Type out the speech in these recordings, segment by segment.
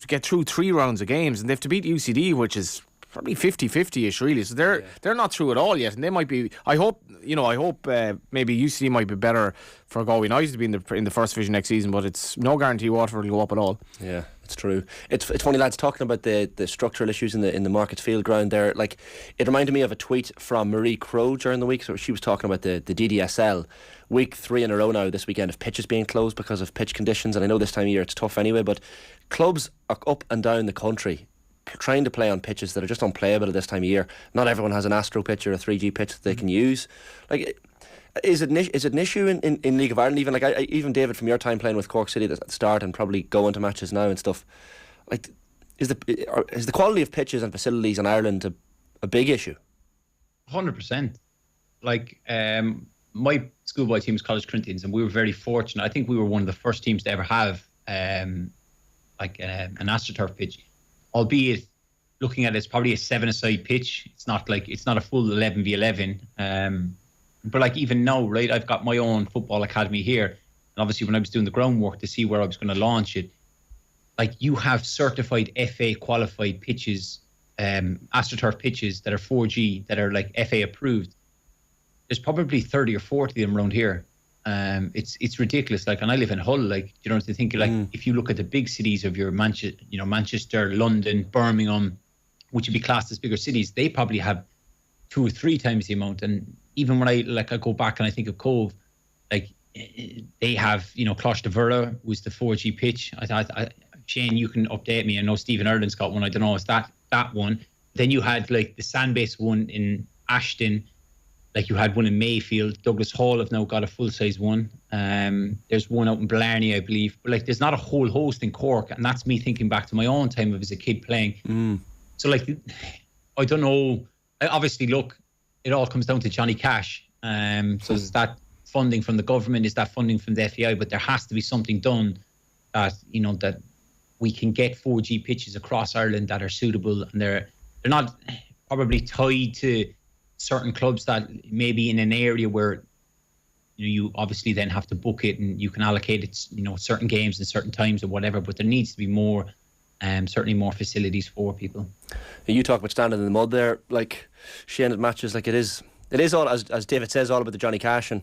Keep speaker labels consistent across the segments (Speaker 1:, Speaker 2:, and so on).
Speaker 1: get through 3 rounds of games, and they have to beat UCD, which is probably 50-50ish really. So they're not through at all yet, and they might be. I hope maybe UCD might be better for Galway United to be in the first division next season, but it's no guarantee Waterford will go up at all.
Speaker 2: Yeah, it's true. It's funny, lads, talking about the structural issues in the Market Field ground there. Like, it reminded me of a tweet from Marie Crowe during the week. So she was talking about the DDSL. Week 3 in a row now this weekend of pitches being closed because of pitch conditions, and I know this time of year it's tough anyway, but clubs are up and down the country trying to play on pitches that are just unplayable at this time of year. Not everyone has an Astro pitch or a 3G pitch that they can use. Like, is it an issue in League of Ireland? Even even David, from your time playing with Cork City at the start and probably going to matches now and stuff, like, is the quality of pitches and facilities in Ireland a big issue?
Speaker 3: 100%. Like, my schoolboy team was College Corinthians, and we were very fortunate. I think we were one of the first teams to ever have an AstroTurf pitch, albeit looking at it's probably a 7-a-side pitch. It's not a full 11v11. But like, even now, right, I've got my own football academy here, and obviously when I was doing the groundwork to see where I was going to launch it, like, you have certified FA qualified pitches, AstroTurf pitches that are 4G, that are like FA approved. There's probably 30 or 40 of them around here. It's ridiculous. Like, and I live in Hull. Like, you know, to think, like, if you look at the big cities of your Manchester, London, Birmingham, which would be classed as bigger cities, they probably have 2 or 3 times the amount. And even when I go back and I think of Cove, like, they have, you know, Closh de Vera was the 4G pitch. I Shane, you can update me. I know Stephen Ireland's got one. I don't know, is that one? Then you had like the Sandbase one in Ashton. Like, you had one in Mayfield. Douglas Hall have now got a full-size one. There's one out in Blarney, I believe. But like, there's not a whole host in Cork, and that's me thinking back to my own time as a kid playing. So like, I don't know. Obviously, look, it all comes down to Johnny Cash. So is that funding from the government? Is that funding from the FAI? But there has to be something done that, you know, that we can get 4G pitches across Ireland that are suitable, and they're not probably tied to certain clubs that maybe in an area where, you know, you obviously then have to book it and you can allocate it, you know, certain games and certain times or whatever, but there needs to be more, certainly more facilities for people.
Speaker 2: You talk about standing in the mud there, like, Shane, at matches, like, it is all, as David says, all about the Johnny Cash, and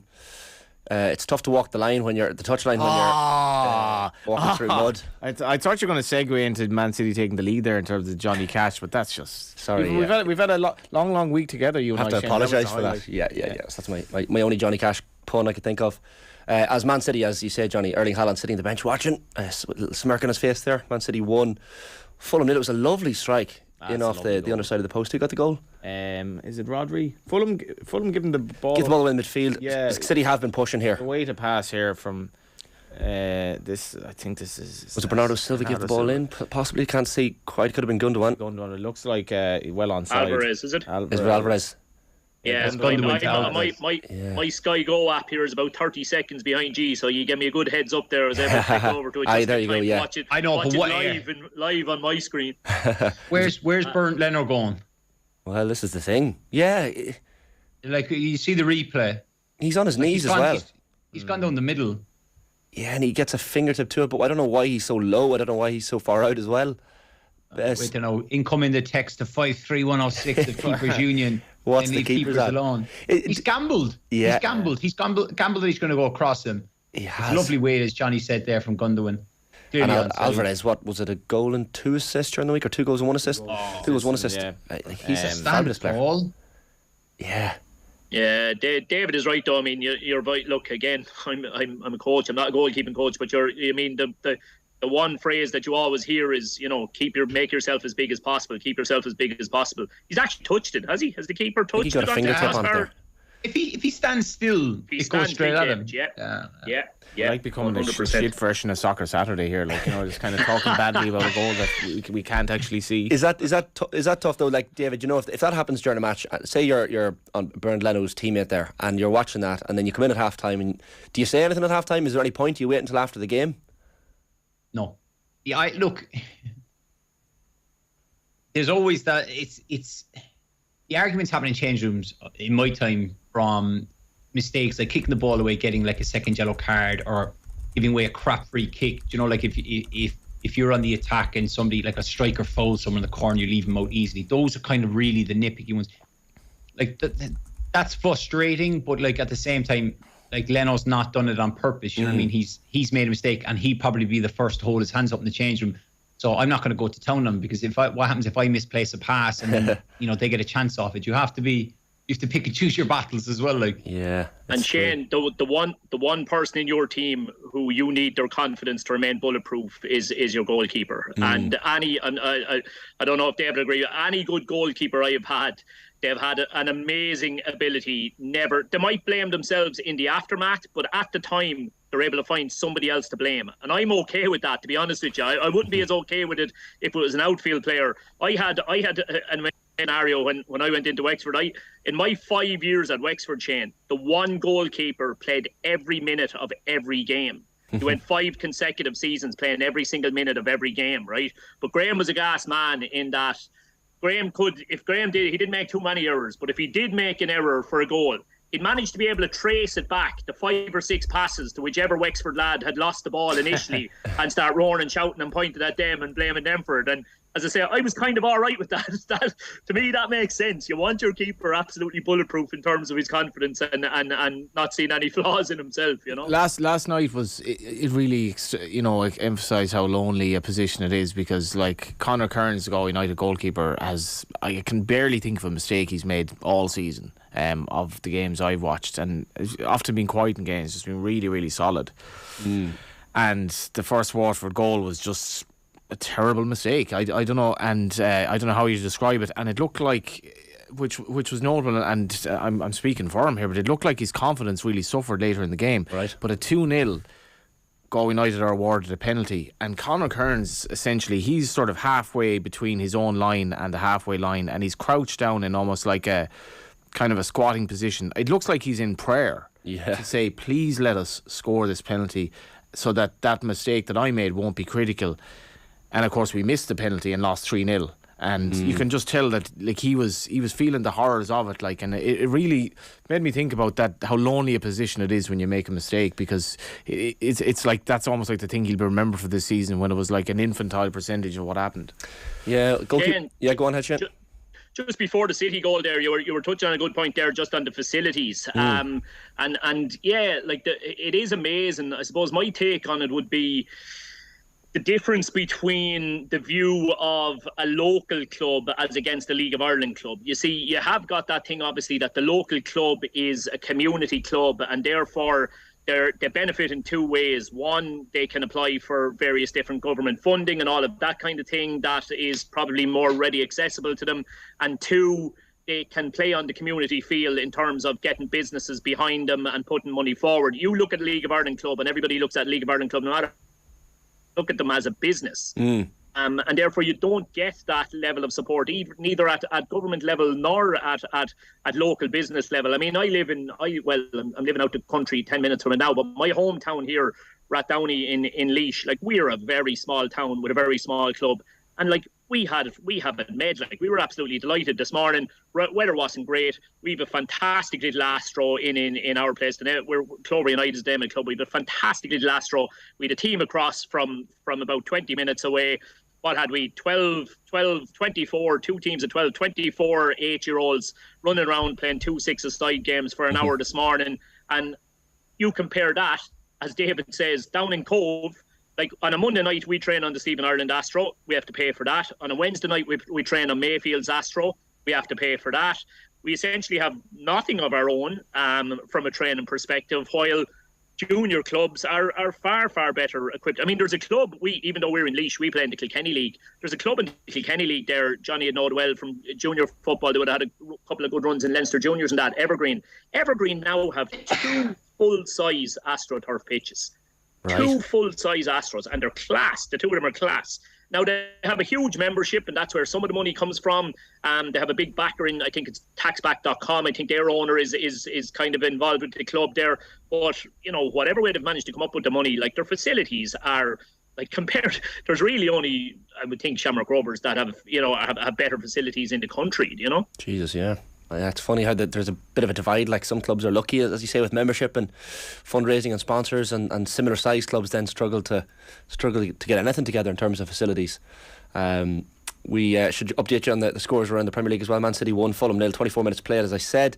Speaker 2: it's tough to walk the line when you're at the touchline when you're walking through mud.
Speaker 1: I thought you were going to segue into Man City taking the lead there in terms of Johnny Cash, but that's just
Speaker 2: sorry.
Speaker 1: We've had a long week together. You
Speaker 2: have
Speaker 1: and
Speaker 2: to apologise for that. Yeah. So that's my only Johnny Cash pun I could think of. As Man City, as you said, Johnny, Erling Haaland sitting on the bench watching, with a little smirk on his face there. Man City won. Fulham did. It was a lovely strike. In off the underside of the post. Who got the goal?
Speaker 1: Is it Rodri? Fulham giving the ball.
Speaker 2: Give the ball in midfield. Yeah, City have been pushing here.
Speaker 1: The way to pass here from this. I think this is.
Speaker 2: Was it Bernardo Silva give the ball in? Possibly, can't see quite. Could have been Gundogan.
Speaker 1: It looks like well onside.
Speaker 4: Alvarez, is it?
Speaker 2: Alvarez.
Speaker 4: Yeah, my Sky Go app here is about 30 seconds behind G, so you give me a good heads up there. I was able to click over to it.
Speaker 2: Aye, there you go. Yeah,
Speaker 4: watch it,
Speaker 3: I know,
Speaker 4: watch
Speaker 3: but
Speaker 4: it live on my screen.
Speaker 3: Where's Bernd Leno going?
Speaker 2: Well, this is the thing. Yeah,
Speaker 3: like, you see the replay.
Speaker 2: He's on his knees as well.
Speaker 3: He's gone down the middle.
Speaker 2: Yeah, and he gets a fingertip to it, but I don't know why he's so low. I don't know why he's so far out as well.
Speaker 3: I don't know. Incoming the text to 53106 of Keepers Union.
Speaker 2: What's the keepers at?
Speaker 3: Alone. He's gambled.
Speaker 2: Yeah.
Speaker 3: He's gambled that he's going to go across him.
Speaker 2: He
Speaker 3: has. It's a lovely way, as Johnny said there, from Gundogan.
Speaker 2: And Alvarez, what was it, a goal and 2 assists during the week, or 2 goals and 1 assist? 2 goals, 1 assist.
Speaker 1: Yeah.
Speaker 2: He's a fabulous player.
Speaker 3: Yeah.
Speaker 4: Yeah, David is right though. I mean, you're right. Look, again, I'm a coach. I'm not a goalkeeping coach, but the one phrase that you always hear is, you know, make yourself as big as possible. Keep yourself as big as possible. He's actually touched it, has he? Has the keeper touched it?
Speaker 2: He got a fingertip on it there.
Speaker 3: If he stands still, it goes straight at him.
Speaker 4: Yeah.
Speaker 1: Like becoming a shit version of Soccer Saturday here, like, you know, just kind of talking badly about a goal that we can't actually see.
Speaker 2: Is that tough though? Like, David, you know, if that happens during a match, say you're on Bernd Leno's teammate there, and you're watching that, and then you come in at half time, and do you say anything at half time? Is there any point? Do you wait until after the game?
Speaker 3: No. Yeah, look, there's always that. It's the arguments happen in change rooms in my time from mistakes like kicking the ball away, getting like a second yellow card, or giving away a crap free kick. You know, like if if you're on the attack and somebody like a striker folds someone in the corner, you leave them out easily. Those are kind of really the nitpicky ones. Like that's frustrating, but like at the same time, like Leno's not done it on purpose. You know what I mean? He's made a mistake, and he'd probably be the first to hold his hands up in the change room. So I'm not going to go to town on him, because what happens if I misplace a pass and then they get a chance off it? You have to pick and choose your battles as well. Like,
Speaker 2: yeah.
Speaker 4: And Shane, the one person in your team who you need their confidence to remain bulletproof is your goalkeeper. And I don't know if David agree. Any good goalkeeper I have had, they've had an amazing ability. They might blame themselves in the aftermath, but at the time they're able to find somebody else to blame. And I'm okay with that, to be honest with you. I wouldn't be as okay with it if it was an outfield player. I had an scenario when I went into Wexford. In my 5 years at Wexford, Shane, the one goalkeeper played every minute of every game. He went 5 consecutive seasons playing every single minute of every game, right? But Graham was a gas man in that if Graham he didn't make too many errors, but if he did make an error for a goal, he'd managed to be able to trace it back, the 5 or 6 passes to whichever Wexford lad had lost the ball initially, and start roaring and shouting and pointing at them and blaming them for it. And as I say, I was kind of all right with that. To me, that makes sense. You want your keeper absolutely bulletproof in terms of his confidence and not seeing any flaws in himself,
Speaker 1: Last night was it really emphasised how lonely a position it is, because like Conor Kearns, the Galway United goalkeeper, I can barely think of a mistake he's made all season of the games I've watched, and it's often been quiet in games, just been really, really solid. And the first Waterford goal was just a terrible mistake. I don't know, and I don't know how you describe it. And it looked like, which was notable, and I'm speaking for him here, but it looked like his confidence really suffered later in the game.
Speaker 2: Right. But
Speaker 1: a 2-0, Galway United are awarded a penalty, and Conor Kearns, essentially, he's sort of halfway between his own line and the halfway line, and he's crouched down in almost like a kind of a squatting position. It looks like he's in prayer to say, please let us score this penalty so that mistake that I made won't be critical. And of course we missed the penalty and lost 3-0, and you can just tell that like he was feeling the horrors of it, like, and it really made me think about that, how lonely a position it is when you make a mistake, because it's like that's almost like the thing he'll be remembered for this season, when it was like an infantile percentage of what happened.
Speaker 2: Go on ahead, Shane.
Speaker 4: Just before the City goal there, you were touching on a good point there, just on the facilities. And yeah, like it is amazing. I suppose my take on it would be the difference between the view of a local club as against a League of Ireland club. You see, you have got that thing, obviously, that the local club is a community club, and therefore they benefit in 2 ways. One, they can apply for various different government funding and all of that kind of thing that is probably more ready accessible to them. And 2, they can play on the community field in terms of getting businesses behind them and putting money forward. You look at a League of Ireland club, and everybody looks at League of Ireland club, no matter, look at them as a business. And therefore you don't get that level of support neither at government level nor at local business level. I mean, I'm living out the country 10 minutes from it now, but my hometown here, Rathdowney in Laois, like, we're a very small town with a very small club, and like we have it made. Like, we were absolutely delighted this morning. Weather wasn't great. We have a fantastic little Astro in our place today. We're Clover United's Diamond Club. We have a fantastic little Astro. We had a team across from about 20 minutes away. What had we? 24, 2 teams of 12, 24 8-year-olds running around playing 2 6-a-side games for an hour this morning. And you compare that, as David says, down in Cove, like on a Monday night we train on the Stephen Ireland Astro, we have to pay for that. On a Wednesday night we train on Mayfield's Astro, we have to pay for that. We essentially have nothing of our own from a training perspective, while junior clubs are far, far better equipped. I mean, there's a club, even though we're in Laois, we play in the Kilkenny League. There's a club in the Kilkenny League there, Johnny had known well from junior football. They would have had a couple of good runs in Leinster Juniors and that. Evergreen now have 2 full-size AstroTurf pitches. Right. 2 full-size Astros, and they're class. The 2 of them are class. Now, they have a huge membership, and that's where some of the money comes from. They have a big backer in, I think it's taxback.com. I think their owner is kind of involved with the club there. But, whatever way they've managed to come up with the money, like, their facilities are, like, compared, there's really only, I would think, Shamrock Rovers that have better facilities in the country,
Speaker 2: Jesus, yeah. It's funny how there's a bit of a divide. Like some clubs are lucky, as you say, with membership and fundraising and sponsors, and similar sized clubs then struggle to get anything together in terms of facilities. We should update you on the scores around the Premier League as well. Man City 1, Fulham 0, 24 minutes played, as I said.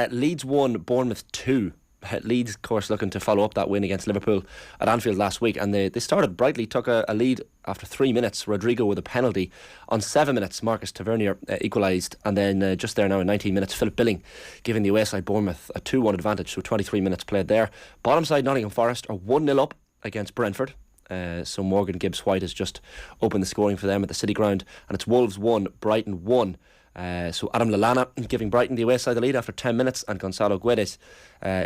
Speaker 2: Leeds 1, Bournemouth 2. Leeds, of course, looking to follow up that win against Liverpool at Anfield last week, and they started brightly, took a lead after 3 minutes. Rodrigo with a penalty. On 7 minutes, Marcus Tavernier equalised, and then just there now in 19 minutes, Philip Billing giving the away side Bournemouth a 2-1 advantage, so 23 minutes played there. Bottom side, Nottingham Forest are 1-0 up against Brentford. So Morgan Gibbs-White has just opened the scoring for them at the City Ground, and it's Wolves 1, Brighton 1. So Adam Lallana giving Brighton the away side the lead after 10 minutes, and Gonzalo Guedes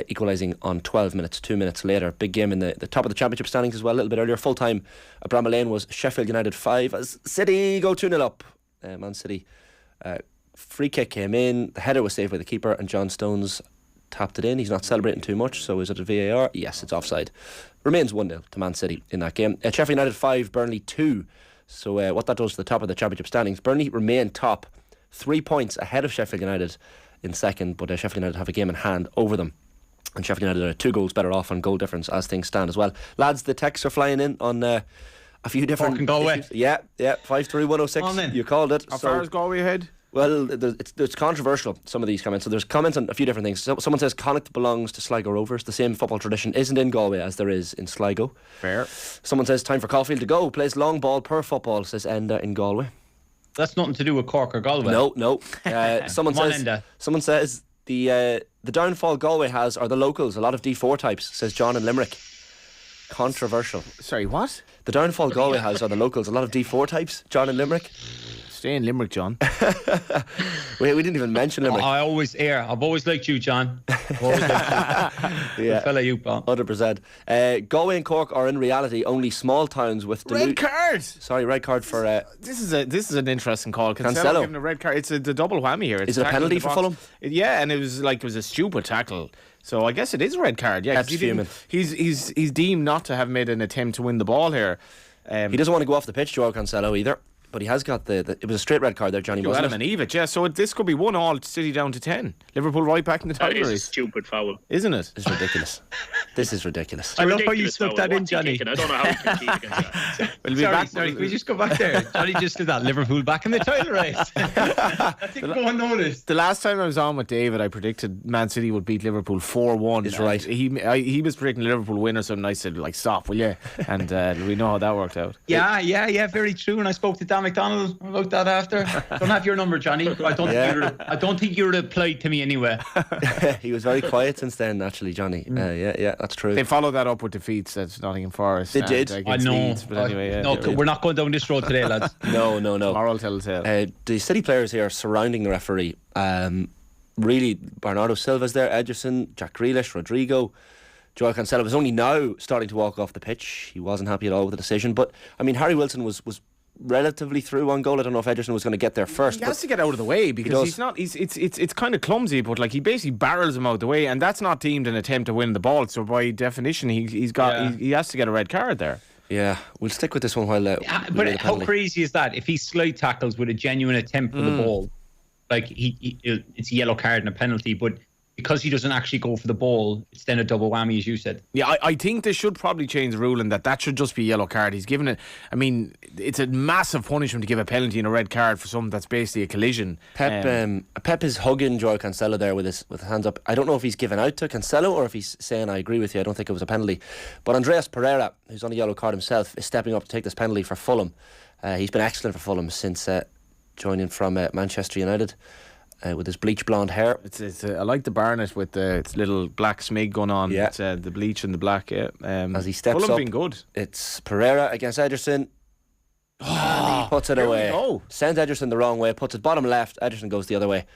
Speaker 2: equalising on 12 minutes, 2 minutes later. Big game in the top of the championship standings as well, a little bit earlier. Full time at Bramall Lane was Sheffield United 5 as City go 2-0 up. Man City free kick came in, the header was saved by the keeper, and John Stones tapped it in. He's not celebrating too much, so is it a VAR? Yes, it's offside. Remains 1-0 to Man City in that game. Sheffield United 5, Burnley 2. So what that does to the top of the championship standings, Burnley remain top, 3 points ahead of Sheffield United in second, but Sheffield United have a game in hand over them, and Sheffield United are 2 goals better off on goal difference as things stand as well. Lads, the texts are flying in on a few different issues. Yeah, 53106. You called it.
Speaker 1: How far is Galway ahead?
Speaker 2: Well, it's controversial, some of these comments. So there's comments on a few different things. So someone says Connacht belongs to Sligo Rovers. The same football tradition isn't in Galway as there is in Sligo. Fair. Someone says time for Caulfield to go. Plays long ball per football, says Enda in Galway.
Speaker 3: That's nothing to do with Cork or Galway.
Speaker 2: No. Someone says the downfall Galway has are the locals. A lot of D4 types, says John in Limerick. Controversial.
Speaker 1: Sorry, what?
Speaker 2: The downfall Galway has are the locals. A lot of D4 types, John in Limerick.
Speaker 1: Stay in Limerick, John.
Speaker 2: we didn't even mention Limerick.
Speaker 3: I've always liked you, John. I've always liked you. Yeah. Fella you, Paul.
Speaker 2: 100%. Galway and Cork are in reality only small towns with
Speaker 1: red card.
Speaker 2: Sorry, red card for
Speaker 1: this is an interesting call.
Speaker 2: Cancelo
Speaker 1: giving a red card. It's the double whammy here.
Speaker 2: Is it a penalty for Fulham?
Speaker 1: Yeah, and it was a stupid tackle. So I guess it is a red card. Yeah, he's deemed not to have made an attempt to win the ball here.
Speaker 2: He doesn't want to go off the pitch, Joao Cancelo, either. But he has got it was a straight red card there, Johnny, wasn't it?
Speaker 1: Even yeah. So this could be 1-1, City down to 10. Liverpool right back in the title race.
Speaker 4: That is a stupid foul.
Speaker 1: Isn't it?
Speaker 2: It's ridiculous. This is ridiculous.
Speaker 3: I love how you slipped that in, Johnny.
Speaker 4: I don't know how you can keep it.
Speaker 3: Sorry, can we just go back there? Johnny just did that. Liverpool back in the title race. I think no one noticed.
Speaker 1: The last time I was on with David, I predicted Man City would beat Liverpool 4-1.
Speaker 2: Is right.
Speaker 1: He was predicting Liverpool win or something. I said, stop, will you? And we know how that worked out.
Speaker 3: Yeah, very true. And I spoke to Dan McDonald about that after. Don't have your number, Johnny. I don't think you replied to me anyway.
Speaker 2: He was very quiet since then, actually, Johnny. Yeah, that's true.
Speaker 1: They followed that up with defeats at Nottingham Forest.
Speaker 2: They did.
Speaker 3: I know.
Speaker 1: Leeds, but anyway,
Speaker 3: we're not going down this road today, lads.
Speaker 2: No.
Speaker 1: Tomorrow will tell the tale.
Speaker 2: The City players here surrounding the referee. Really, Bernardo Silva's there, Ederson, Jack Grealish, Rodrigo. Joao Cancelo was only now starting to walk off the pitch. He wasn't happy at all with the decision. But, I mean, Harry Wilson was relatively through on goal. I don't know if Ederson was going to get there first.
Speaker 1: He has to get out of the way because he's not. It's kind of clumsy, but he basically barrels him out of the way, and that's not deemed an attempt to win the ball. So by definition, he has to get a red card there.
Speaker 2: Yeah, we'll stick with this one while.
Speaker 3: But how crazy is that? If he slide tackles with a genuine attempt for the ball, it's a yellow card and a penalty, but because he doesn't actually go for the ball, it's then a double whammy, as you said. Yeah,
Speaker 1: I think they should probably change the rule and that should just be a yellow card. He's given it. I mean, it's a massive punishment to give a penalty and a red card for something that's basically a collision.
Speaker 2: Pep is hugging Joao Cancelo there with his hands up. I don't know if he's given out to Cancelo or if he's saying, I agree with you, I don't think it was a penalty. But Andreas Pereira, who's on a yellow card himself, is stepping up to take this penalty for Fulham. He's been excellent for Fulham since joining from Manchester United. With his bleach blonde hair.
Speaker 1: I like the Barnet with its little black smig going on. Yeah. It's, the bleach and the black. Yeah.
Speaker 2: As he steps
Speaker 1: Fulham
Speaker 2: up,
Speaker 1: been good.
Speaker 2: It's Pereira against Ederson. He puts it away. Sends Ederson the wrong way. Puts it bottom left. Ederson goes the other way.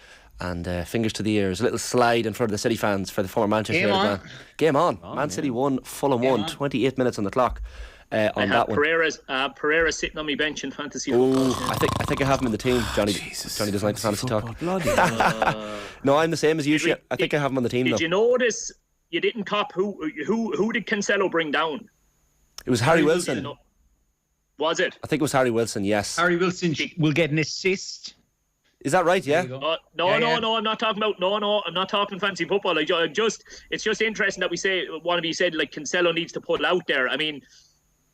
Speaker 2: And fingers to the ears. A little slide in front of the City fans for the former Manchester United man. Game on. Man City 1, Fulham 1. 28 minutes on the clock. On that one.
Speaker 4: Pereira sitting on my bench in fantasy.
Speaker 2: I think I have him in the team, Johnny.
Speaker 1: Jesus,
Speaker 2: Johnny doesn't like the fantasy talk. No, I'm the same as you. I think I have him on the team.
Speaker 4: Did you notice you didn't cop who did Cancelo bring down?
Speaker 2: It was Harry Wilson.
Speaker 4: Was it?
Speaker 2: I think it was Harry Wilson. Yes.
Speaker 3: Harry Wilson will get an assist.
Speaker 2: Is that right? Yeah.
Speaker 4: No, I'm not talking about. I'm not talking fancy football. Like, it's just interesting that one of you said like Cancelo needs to put it out there. I mean,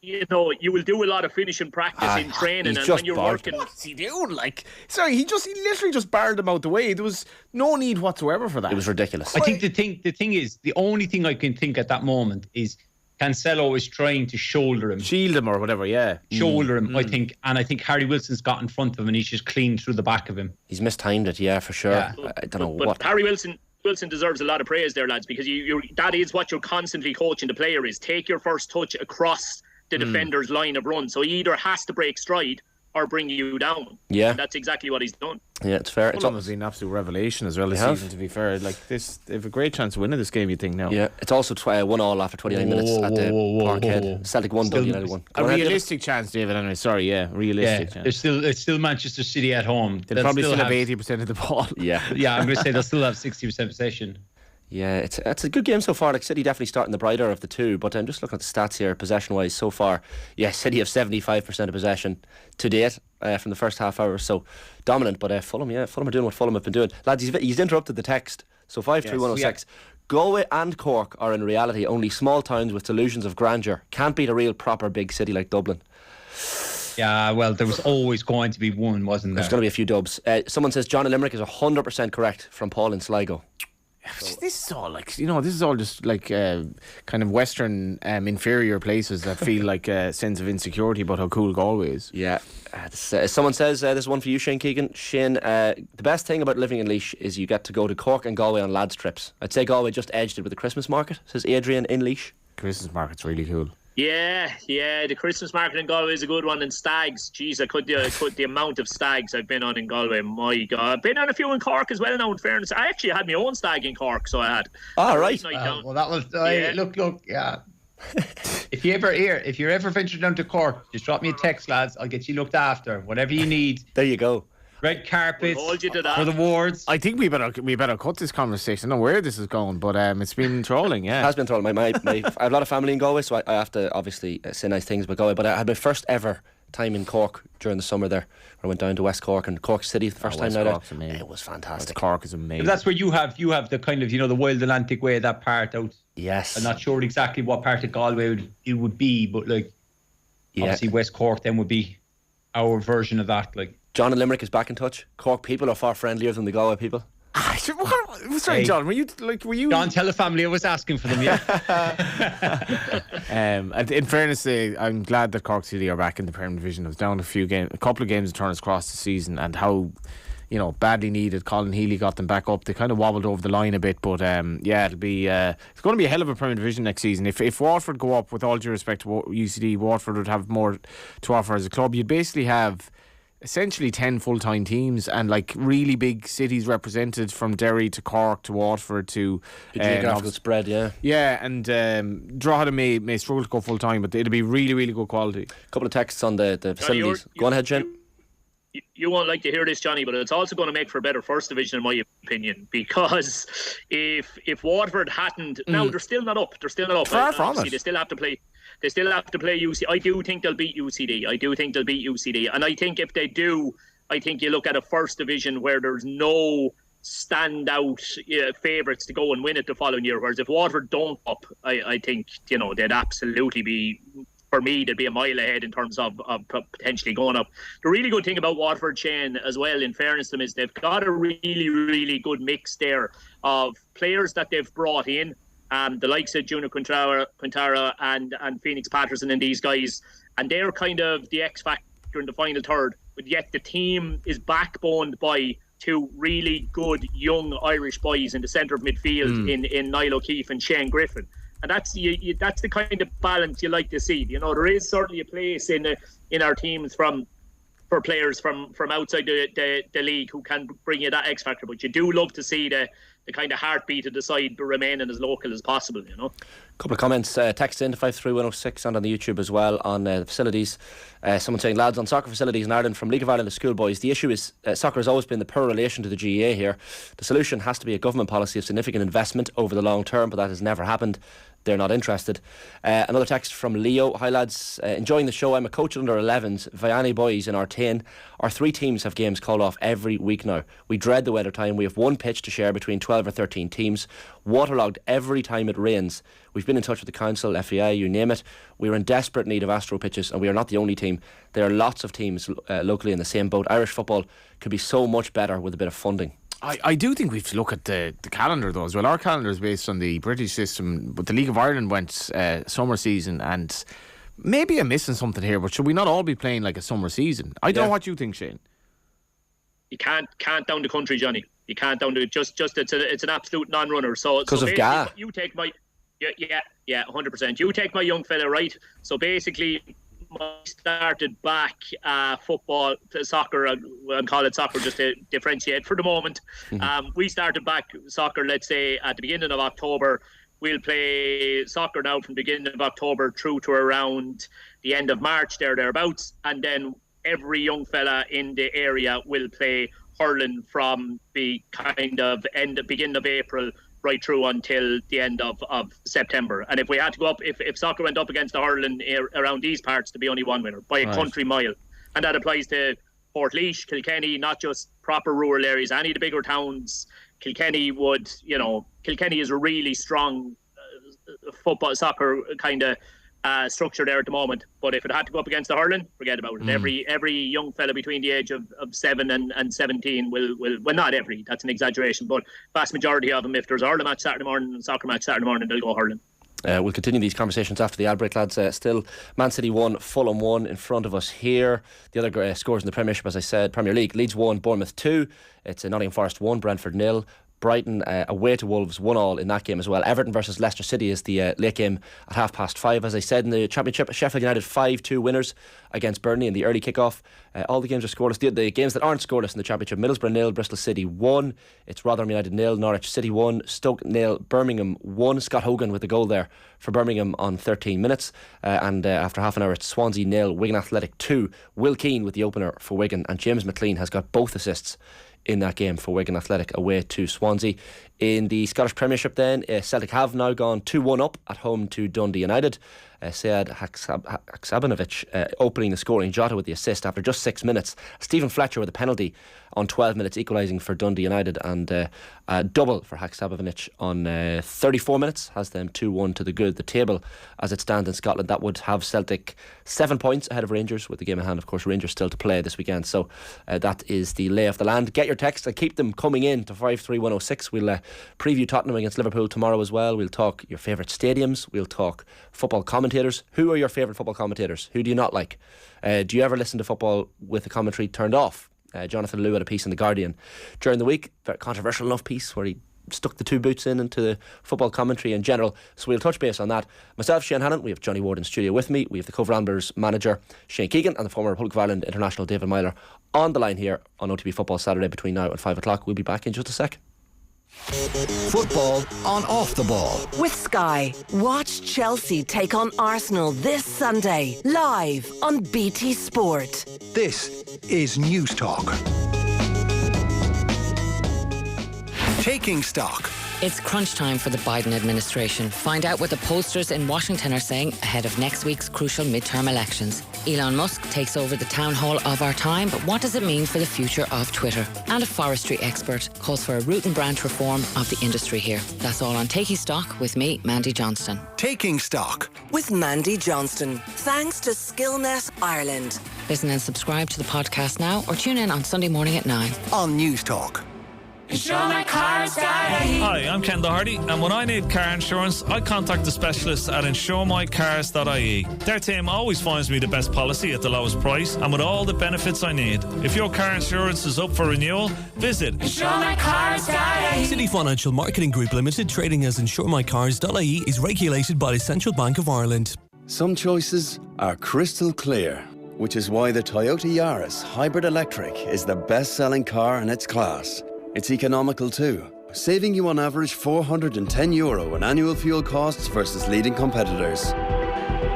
Speaker 4: you will do a lot of finishing practice in training, and when you're working,
Speaker 1: what's he doing? Like, sorry, he literally just barred him out the way. There was no need whatsoever for that.
Speaker 2: It was ridiculous.
Speaker 3: I think the thing is, the only thing I can think at that moment is Cancelo is trying to shield him
Speaker 1: or whatever. Yeah,
Speaker 3: shoulder him. I think Harry Wilson's got in front of him and he's just cleaned through the back of him.
Speaker 2: He's mistimed it, yeah, for sure. Yeah. I don't know what.
Speaker 4: Harry Wilson deserves a lot of praise there, lads, because that is what you're constantly coaching the player is take your first touch across the defender's line of run. So he either has to break stride or bring you down.
Speaker 2: Yeah.
Speaker 4: And that's exactly what he's done.
Speaker 2: Yeah, it's fair.
Speaker 1: Fulham has been an absolute revelation as well this season, to be fair. Like this, they have a great chance of winning this game, you think now.
Speaker 2: Yeah, it's also 1-1 after 29 minutes at the Parkhead. Celtic 1, United 1.
Speaker 1: A realistic chance, David, anyway. Sorry, realistic chance.
Speaker 3: It's still Manchester City at home.
Speaker 1: They'll probably still have 80% of the ball.
Speaker 3: Yeah, I'm going to say they'll still have 60% possession.
Speaker 2: Yeah, it's a good game so far. Like City definitely starting the brighter of the two, but I'm just looking at the stats here, possession-wise so far. Yeah, City have 75% of possession to date from the first half hour, so dominant. But Fulham are doing what Fulham have been doing. Lads, he's interrupted the text. So 53106. Galway and Cork are in reality only small towns with delusions of grandeur. Can't beat a real proper big city like Dublin.
Speaker 3: Yeah, well, there was always going to be one, wasn't there?
Speaker 2: There's going to be a few dubs. Someone says John Limerick is 100% correct from Paul in Sligo.
Speaker 1: This is all like, this is all just like kind of Western inferior places that feel like a sense of insecurity about how cool Galway is.
Speaker 2: Yeah. Someone says, this is one for you, Shane Keegan. Shane, the best thing about living in Laois is you get to go to Cork and Galway on lads trips. I'd say Galway just edged it with the Christmas market, says Adrian in Laois.
Speaker 1: Christmas market's really cool.
Speaker 4: Yeah, the Christmas market in Galway is a good one. And stags, jeez, I could the amount of stags I've been on in Galway, my God. I've been on a few in Cork as well now, in fairness. I actually had my own stag in Cork, so I had.
Speaker 2: Oh, right.
Speaker 3: Well, that was, look, yeah. If you're ever ventured down to Cork, just drop me a text, lads. I'll get you looked after. Whatever you need.
Speaker 2: There you go.
Speaker 3: Red carpet
Speaker 4: we'll hold you to that.
Speaker 3: for the wards.
Speaker 1: I think we better cut this conversation. I don't know where this is going, but it's been trolling. Yeah,
Speaker 2: it has been trolling. I have a lot of family in Galway, so I have to obviously say nice things about Galway. But I had my first ever time in Cork during the summer there. I went down to West Cork and Cork City the first time now. It was fantastic.
Speaker 1: Cork is amazing.
Speaker 3: But that's where you have the kind of the Wild Atlantic Way, that part out.
Speaker 2: Yes.
Speaker 3: I'm not sure exactly what part of Galway it would be, but obviously West Cork then would be our version of that. Like
Speaker 2: John in Limerick is back in touch. Cork people are far friendlier than the Galway people.
Speaker 1: Sorry, John. Were you?
Speaker 3: John, tell the family I was asking for them. Yeah.
Speaker 1: And in fairness, I'm glad that Cork City are back in the Premier Division. I was down a couple of games in Turner's Cross this season, and how badly needed Colin Healy got them back up. They kind of wobbled over the line a bit, but it'll be it's going to be a hell of a Premier Division next season. If Waterford go up, with all due respect to UCD, Waterford would have more to offer as a club. You'd basically have essentially 10 full-time teams and like really big cities represented, from Derry to Cork to Waterford to
Speaker 2: geographical spread.
Speaker 1: And Drogheda may struggle to go full-time, but it'll be really, really good quality.
Speaker 2: A couple of texts on the facilities. Go on ahead, Jen.
Speaker 4: You won't like to hear this, Johnny, but it's also going to make for a better first division, in my opinion, because if Waterford hadn't, now they're still not up.
Speaker 1: Far from it.
Speaker 4: They still have to play UCD. I do think they'll beat UCD. And I think if they do, I think you look at a first division where there's no standout favourites to go and win it the following year. Whereas if Waterford don't up, I think they'd absolutely be. For me, they'd be a mile ahead in terms of potentially going up. The really good thing about Waterford, Shane, as well, in fairness to them, is they've got a really, really good mix there of players that they've brought in, the likes of Junior Quintara and Phoenix Patterson and these guys, and they're kind of the X factor in the final third. But yet the team is backboned by two really good young Irish boys in the centre of midfield in Niall O'Keefe and Shane Griffin. And that's the kind of balance you like to see. There is certainly a place in our teams for players from outside the league who can bring you that X factor. But you do love to see the kind of heartbeat of the side remaining as local as possible. A
Speaker 2: couple of comments. Text in to 53106 and on the YouTube as well on the facilities. Someone saying, lads, on soccer facilities in Ireland, from League of Ireland to schoolboys, the issue is soccer has always been the poor relation to the GAA here. The solution has to be a government policy of significant investment over the long term, but that has never happened. they're not interested. Another text from Leo. Hi lads, enjoying the show. I'm a coach at under 11s, Vianney boys in Artane. Our 3 teams have games called off every week now. We dread the weather time. We have 1 pitch to share between 12 or 13 teams, waterlogged every time it rains. We've been in touch with the council, FAI, you name it. We are in desperate need of Astro pitches, and we are not the only team. There are lots of teams locally in the same boat. Irish football could be so much better with a bit of funding.
Speaker 1: I do think we have to look at the calendar though as well. Our calendar is based on the British system, but the League of Ireland went summer season, and maybe I'm missing something here, but should we not all be playing like a summer season? I don't know what you think, Shane.
Speaker 4: You can't down the country, Johnny. You can't down the just it's an absolute non-runner. So
Speaker 2: because of GA.
Speaker 4: You take my 100%. You take my young fella, right? So basically, I started back football to soccer. I'll call it soccer just to differentiate for the moment. We started back soccer, let's say, at the beginning of October. We'll play soccer now from the beginning of October through to around the end of March, thereabouts. And then every young fella in the area will play hurling from the kind of beginning of April right through until the end of September. And if we had to go up, if soccer went up against the hurling around these parts, to be only one winner by a country mile. And that applies to Portlaoise, Kilkenny, not just proper rural areas, any of the bigger towns. Kilkenny is a really strong football, soccer kind of structure there at the moment. But if it had to go up against the hurling, forget about it. Every young fella between the age of 7 and 17 will well, not every, that's an exaggeration, but vast majority of them, if there's a hurling match Saturday morning and a soccer match Saturday morning, they'll go hurling.
Speaker 2: We'll continue these conversations after the ad break, lads. Still Man City 1, Fulham 1 in front of us here. The other scores in the Premiership, as I said, Premier League, Leeds 1, Bournemouth 2. It's Nottingham Forest 1, Brentford 0. Brighton away to Wolves 1-1 in that game as well. Everton versus Leicester City is the late game at 5:30. As I said, in the Championship, Sheffield United 5-2 winners against Burnley in the early kick-off. All the games are scoreless. The games that aren't scoreless in the Championship: Middlesbrough 0, Bristol City 1. It's Rotherham United 0, Norwich City 1, Stoke 0, Birmingham 1. Scott Hogan with the goal there for Birmingham on 13 minutes. And after half an hour, it's Swansea 0, Wigan Athletic 2. Will Keane with the opener for Wigan, and James McLean has got both assists in that game for Wigan Athletic away to Swansea. In the Scottish Premiership then, Celtic have now gone 2-1 up at home to Dundee United. Sead Haksabanovic opening the scoring, Jota with the assist after just 6 minutes. Stephen Fletcher with a penalty on 12 minutes equalising for Dundee United, and a double for Haksabanovic on 34 minutes has them 2-1 to the good. The table as it stands in Scotland, that would have Celtic 7 points ahead of Rangers with the game in hand. Of course, Rangers still to play this weekend, so that is the lay of the land. Get your texts and keep them coming in to 53106. We'll preview Tottenham against Liverpool tomorrow as well. We'll talk your favourite stadiums. We'll talk football commentators. Who are your favourite football commentators? Who do you not like? Do you ever listen to football with the commentary turned off? Jonathan Lew had a piece in The Guardian during the week, very controversial enough piece where he stuck the 2 boots into the football commentary in general. So we'll touch base on that. Myself, Shane Hannon, we have Johnny Ward in studio with me. We have the Cove Ramblers manager Shane Keegan and the former Republic of Ireland international David Meyler on the line here on OTB Football Saturday between now and 5 o'clock. We'll be back in just a sec.
Speaker 5: Football on Off the Ball
Speaker 6: with Sky. Watch Chelsea take on Arsenal this Sunday live on BT Sport.
Speaker 5: This is News Talk. Taking stock.
Speaker 7: It's crunch time for the Biden administration. Find out what the pollsters in Washington are saying ahead of next week's crucial midterm elections. Elon Musk takes over the town hall of our time, but what does it mean for the future of Twitter? And a forestry expert calls for a root and branch reform of the industry here. That's all on Taking Stock with me, Mandy Johnston.
Speaker 5: Taking Stock
Speaker 6: with Mandy Johnston. Thanks to Skillnet Ireland.
Speaker 7: Listen and subscribe to the podcast now or tune in on Sunday morning at 9
Speaker 5: on News Talk.
Speaker 8: Hi, I'm Ken Doherty, and when I need car insurance, I contact the specialists at insuremycars.ie. Their team always finds me the best policy at the lowest price and with all the benefits I need. If your car insurance is up for renewal, visit insuremycars.ie.
Speaker 9: City Financial Marketing Group Limited, trading as insuremycars.ie, is regulated by the Central Bank of Ireland.
Speaker 10: Some choices are crystal clear, which is why the Toyota Yaris Hybrid Electric is the best-selling car in its class. It's economical too, saving you on average €410 in annual fuel costs versus leading competitors.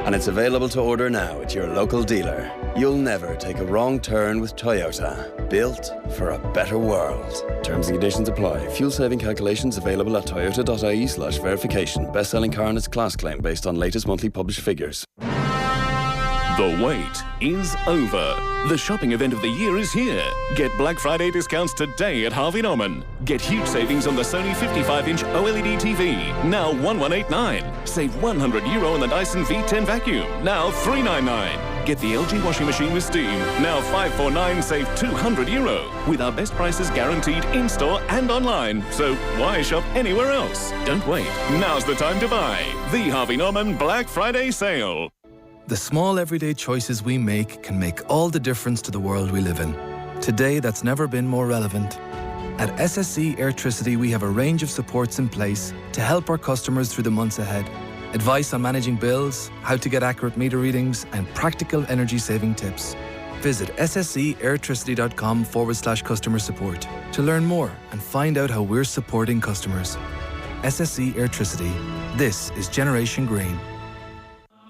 Speaker 10: And it's available to order now at your local dealer. You'll never take a wrong turn with Toyota. Built for a better world. Terms and conditions apply. Fuel saving calculations available at toyota.ie/verification. Best-selling car in its class claim based on latest monthly published figures.
Speaker 11: The wait is over. The shopping event of the year is here. Get Black Friday discounts today at Harvey Norman. Get huge savings on the Sony 55-inch OLED TV, now $1,189. Save €100 on the Dyson V10 vacuum, now $399. Get the LG washing machine with steam, now $549, save €200. With our best prices guaranteed in-store and online. So why shop anywhere else? Don't wait. Now's the time to buy. The Harvey Norman Black Friday sale.
Speaker 12: The small everyday choices we make can make all the difference to the world we live in. Today, that's never been more relevant. At SSE Airtricity, we have a range of supports in place to help our customers through the months ahead. Advice on managing bills, how to get accurate meter readings, and practical energy-saving tips. Visit sseairtricity.com/customer support to learn more and find out how we're supporting customers. SSE Airtricity. This is Generation Green.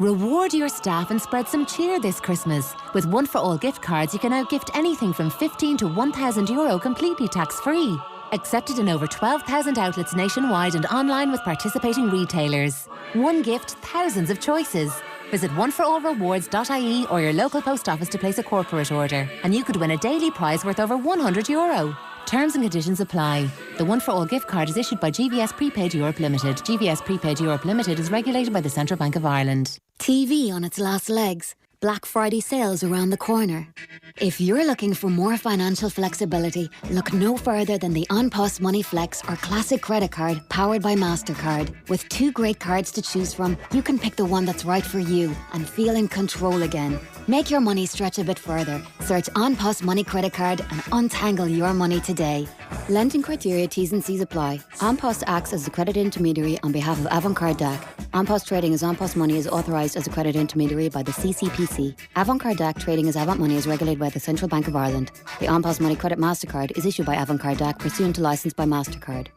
Speaker 13: Reward your staff and spread some cheer this Christmas. With One for All gift cards, you can now gift anything from €15 to €1,000 completely tax-free. Accepted in over 12,000 outlets nationwide and online with participating retailers. One gift, thousands of choices. Visit oneforallrewards.ie or your local post office to place a corporate order. And you could win a daily prize worth over €100. Terms and conditions apply. The One for All gift card is issued by GVS Prepaid Europe Limited. GVS Prepaid Europe Limited is regulated by the Central Bank of Ireland.
Speaker 14: TV on its last legs. Black Friday sales around the corner. If you're looking for more financial flexibility, look no further than the OnPos Money Flex or Classic Credit Card powered by MasterCard. With 2 great cards to choose from, you can pick the one that's right for you and feel in control again. Make your money stretch a bit further. Search OnPos Money Credit Card and untangle your money today. Lending criteria, T's and C's apply. OnPos acts as a credit intermediary on behalf of Avantcard DAC. OnPos trading as OnPos Money is authorised as a credit intermediary by the CCPC. Avantcard DAC trading as Avant Money is regulated by the Central Bank of Ireland. The OnPos Money Credit MasterCard is issued by Avantcard DAC pursuant to licence by MasterCard.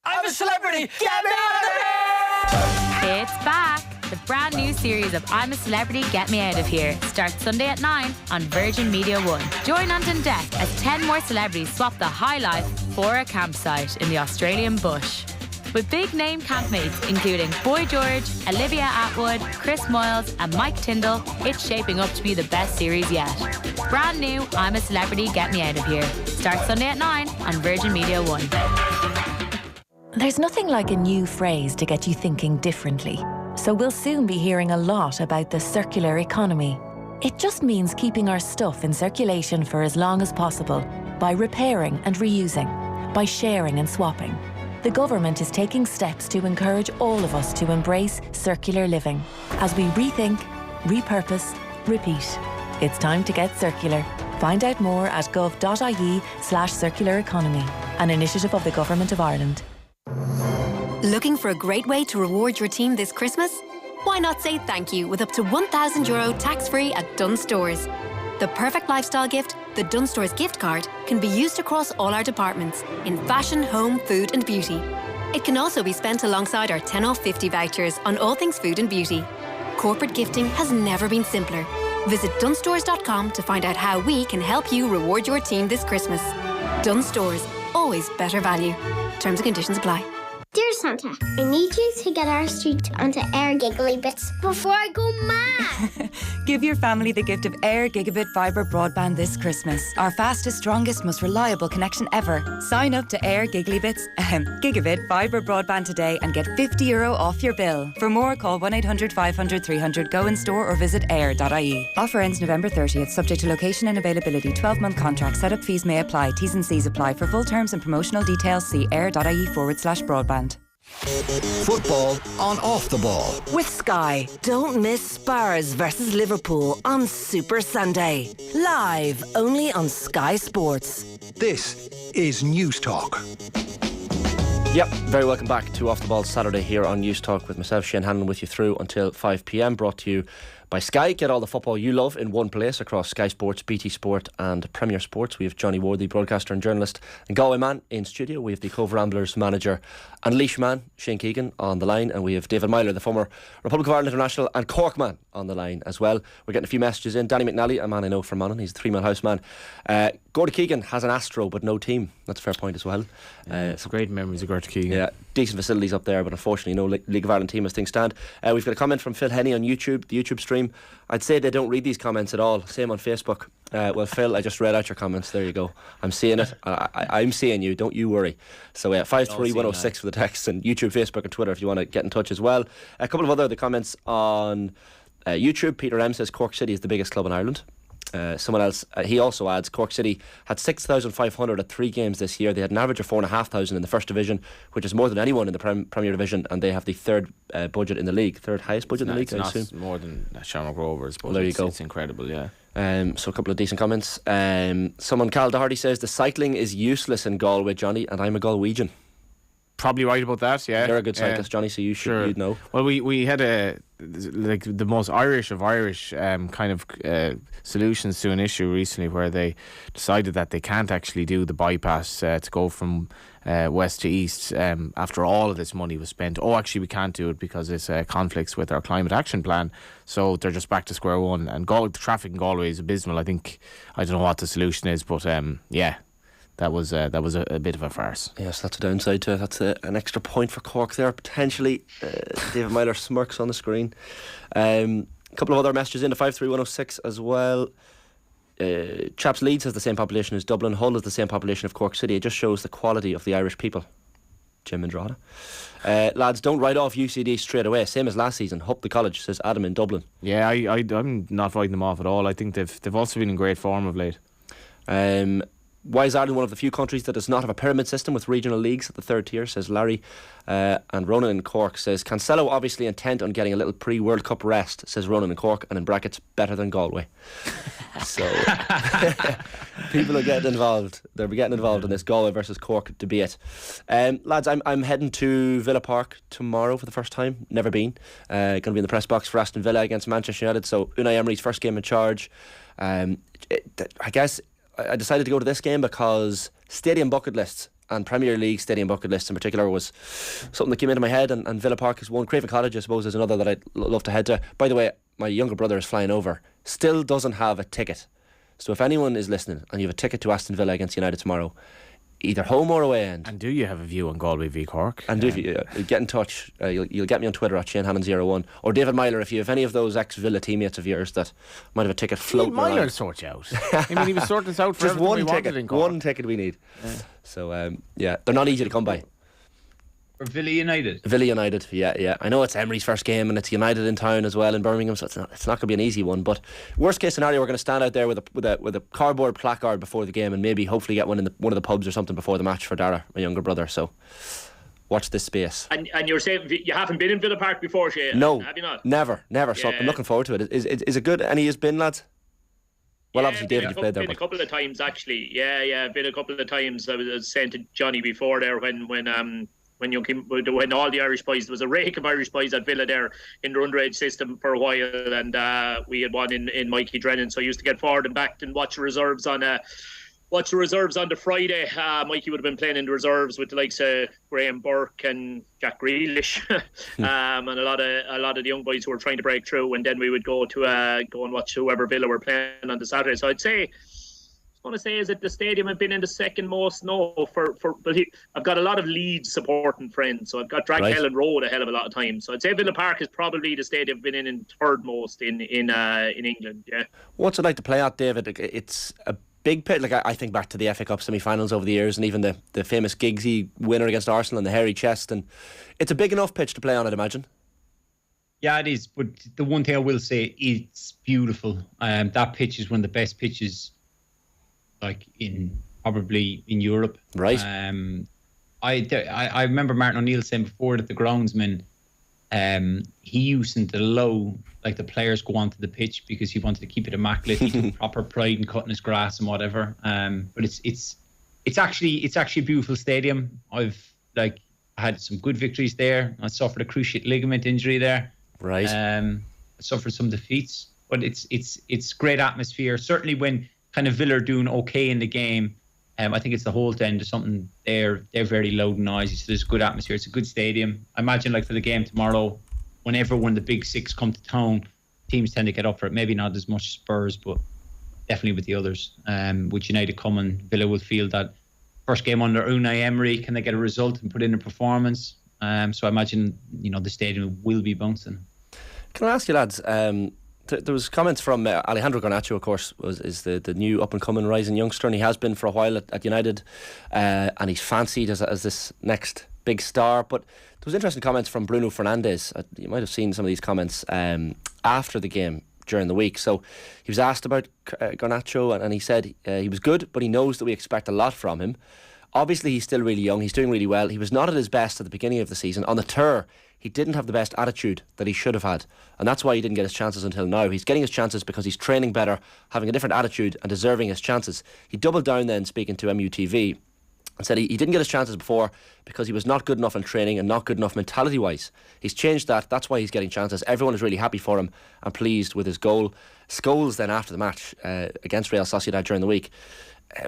Speaker 15: I'm a celebrity! Get me out of here!
Speaker 16: It's back! The brand new series of I'm a Celebrity, Get Me Out of Here starts Sunday at 9 on Virgin Media 1. Join Anton Deck as 10 more celebrities swap the high life for a campsite in the Australian bush. With big name campmates including Boy George, Olivia Atwood, Chris Moyles and Mike Tyndall, it's shaping up to be the best series yet. Brand new I'm a Celebrity, Get Me Out of Here starts Sunday at 9 on Virgin Media 1.
Speaker 17: There's nothing like a new phrase to get you thinking differently. So we'll soon be hearing a lot about the circular economy. It just means keeping our stuff in circulation for as long as possible by repairing and reusing, by sharing and swapping. The government is taking steps to encourage all of us to embrace circular living as we rethink, repurpose, repeat. It's time to get circular. Find out more at gov.ie/circular economy, an initiative of the Government of Ireland.
Speaker 14: Looking for a great way to reward your team this Christmas? Why not say thank you with up to €1,000 tax-free at Dunnes Stores? The perfect lifestyle gift, the Dunnes Stores gift card, can be used across all our departments in fashion, home, food and beauty. It can also be spent alongside our 10 off 50 vouchers on all things food and beauty. Corporate gifting has never been simpler. Visit dunnesstores.com to find out how we can help you reward your team this Christmas. Dunnes Stores, always better value. Terms and conditions apply.
Speaker 18: Dear Santa, I need you to get our street onto Air Giggly Bits before I go mad.
Speaker 19: Give your family the gift of Air Gigabit Fibre Broadband this Christmas. Our fastest, strongest, most reliable connection ever. Sign up to Air Gigabit Fibre Broadband today and get €50 off your bill. For more, call 1-800 500 300, go in store or visit air.ie. Offer ends November 30th, subject to location and availability. 12-month contract. Setup fees may apply. T's and C's apply. For full terms and promotional details, see air.ie/broadband.
Speaker 5: Football on Off the Ball.
Speaker 6: With Sky, don't miss Spurs versus Liverpool on Super Sunday. Live only on Sky Sports.
Speaker 5: This is News Talk.
Speaker 2: Yep, very welcome back to Off the Ball Saturday here on News Talk with myself, Shane Hannon, with you through until 5 p.m. Brought to you by Sky. Get all the football you love in one place across Sky Sports, BT Sport and Premier Sports. We have Johnny Ward, the broadcaster and journalist, and Galway Man in studio. We have the Cove Ramblers manager and Laois man, Shane Keegan, on the line, and we have David Meyler, the former Republic of Ireland international and Cork man, on the line as well. We're getting a few messages in. Danny McNally, a man I know from Hannon, he's a 3 Mile House man. Gordy Keegan has an Astro but no team. That's a fair point as well.
Speaker 1: It's great memories of Gordy Keegan.
Speaker 2: Yeah, decent facilities up there, but unfortunately no League of Ireland team as things stand. We've got a comment from Phil Henny on YouTube, the YouTube stream. I'd say they don't read these comments at all. Same on Facebook. Well, Phil, I just read out your comments. There you go. I'm seeing it. I'm seeing you. Don't you worry. So 53106 for the text, and YouTube, Facebook and Twitter if you want to get in touch as well. A couple of other comments on YouTube. Peter M says Cork City is the biggest club in Ireland. Someone else, he also adds, Cork City had 6,500 at 3 games this year. They had an average of 4,500 in the first division, which is more than anyone in the Premier Division, and they have the third budget in the league, third highest budget in the league.
Speaker 1: It's not more than Shamrock Rovers, but
Speaker 2: there you go.
Speaker 1: It's incredible, yeah.
Speaker 2: So a couple of decent comments. Someone, Cal Doherty, says the cycling is useless in Galway, Johnny, and I'm a Galwegian.
Speaker 1: Probably right about that, yeah.
Speaker 2: You're a good cyclist, Johnny, so you'd know.
Speaker 1: Well, we had the most Irish of Irish kind of solutions to an issue recently, where they decided that they can't actually do the bypass to go from west to east after all of this money was spent. Actually we can't do it because it's conflicts with our climate action plan, so they're just back to square one. And the traffic in Galway is abysmal. I don't know what the solution is, but that was a bit of a farce.
Speaker 2: Yes, that's a downside to it. That's an extra point for Cork there, potentially. David Meyler smirks on the screen. A couple of other messages into 53106 as well. Chaps Leeds has the same population as Dublin. Hull has the same population of Cork City. It just shows the quality of the Irish people. Jim and Drogheda. Lads, don't write off UCD straight away. Same as last season. Up the college, says Adam in Dublin.
Speaker 1: Yeah, I'm not writing them off at all. I think they've also been in great form of late.
Speaker 2: Why is Ireland one of the few countries that does not have a pyramid system with regional leagues at the third tier, says Larry. And Ronan in Cork says Cancelo obviously intent on getting a little pre-World Cup rest, says Ronan in Cork, and in brackets, better than Galway. So people are getting involved. They're getting involved in this Galway versus Cork debate. Lads, I'm heading to Villa Park tomorrow for the first time. Never been. Going to be in the press box for Aston Villa against Manchester United. So Unai Emery's first game in charge. I guess I decided to go to this game because stadium bucket lists and Premier League stadium bucket lists in particular was something that came into my head, and Villa Park is one. Craven Cottage, I suppose, is another that I'd love to head to. By the way, my younger brother is flying over, still doesn't have a ticket. So if anyone is listening and you have a ticket to Aston Villa against United tomorrow, either home or away end.
Speaker 1: And do you have a view on Galway v Cork?
Speaker 2: And if you get in touch, you'll get me on Twitter at ShaneHannon01 or David Meyler if you have any of those ex-Villa teammates of yours that might have a ticket floating around.
Speaker 1: Meyler sort you out. I mean, he was sorting us out for
Speaker 2: just one ticket. One ticket we need. Yeah. So they're not easy to come by.
Speaker 3: For Villa United.
Speaker 2: Villa United, yeah. I know it's Emery's first game and it's United in town as well in Birmingham, so it's not going to be an easy one. But worst case scenario, we're going to stand out there with a cardboard placard before the game and maybe hopefully get one in one of the pubs or something before the match for Dara, my younger brother. So watch this space.
Speaker 4: And you're saying you haven't been in Villa Park before, Shane?
Speaker 2: No,
Speaker 4: have you not?
Speaker 2: Never. Yeah. So I'm looking forward to it. Is it good? Any has been, lads? Well, obviously, David, you've played there.
Speaker 4: Been a couple of times actually. Yeah. Been a couple of times. I was saying to Johnny before there when all the Irish boys, there was a rake of Irish boys at Villa there in the underage system for a while, and we had one in Mikey Drennan, so I used to get forward and back and watch the reserves on the Friday. Mikey would have been playing in the reserves with the likes of Graham Burke and Jack Grealish and a lot of the young boys who were trying to break through, and then we would go and watch whoever Villa were playing on the Saturday. So I'd say, I want to say, is it the stadium I've been in the second most? No, but I've got a lot of Leeds supporting friends, so I've got Draghellan Road a hell of a lot of times. So I'd say Villa Park is probably the stadium I've been in third most in England. Yeah.
Speaker 2: What's it like to play at, David? It's a big pitch. Like I think back to the FA Cup semi-finals over the years, and even the famous Giggsy winner against Arsenal and the hairy chest, and it's a big enough pitch to play on, I'd imagine.
Speaker 3: Yeah, it is. But the one thing I will say, it's beautiful. That pitch is one of the best pitches, like probably in Europe.
Speaker 2: Right.
Speaker 3: I remember Martin O'Neill saying before that the groundsman, he used to allow like the players go onto the pitch because he wanted to keep it immaculate. He took proper pride in cutting his grass and whatever. But it's actually a beautiful stadium. I've had some good victories there. I suffered a cruciate ligament injury there.
Speaker 2: Right.
Speaker 3: suffered some defeats. But it's great atmosphere. Certainly when kind of Villa are doing okay in the game, I think it's the whole end of something. They're very loud and noisy, so there's good atmosphere. It's a good stadium. I imagine like for the game tomorrow, whenever one of the big six come to town, teams tend to get up for it. Maybe not as much Spurs, but definitely with the others. With United coming, Villa will feel that first game under Unai Emery, can they get a result and put in a performance? So I imagine the stadium will be bouncing.
Speaker 2: Can I ask you, lads? There was comments from Alejandro Garnacho, of course, is the new up-and-coming rising youngster, and he has been for a while at United, and he's fancied as this next big star. But there was interesting comments from Bruno Fernandes. You might have seen some of these comments after the game during the week. So he was asked about Garnacho, and he said he was good, but he knows that we expect a lot from him. Obviously, he's still really young. He's doing really well. He was not at his best at the beginning of the season. On the tour, he didn't have the best attitude that he should have had, and that's why he didn't get his chances until now. He's getting his chances because he's training better, having a different attitude and deserving his chances. He doubled down then, speaking to MUTV, and said he didn't get his chances before because he was not good enough in training and not good enough mentality wise. He's changed that. That's why he's getting chances. Everyone is really happy for him and pleased with his goal. Scholes then after the match against Real Sociedad during the week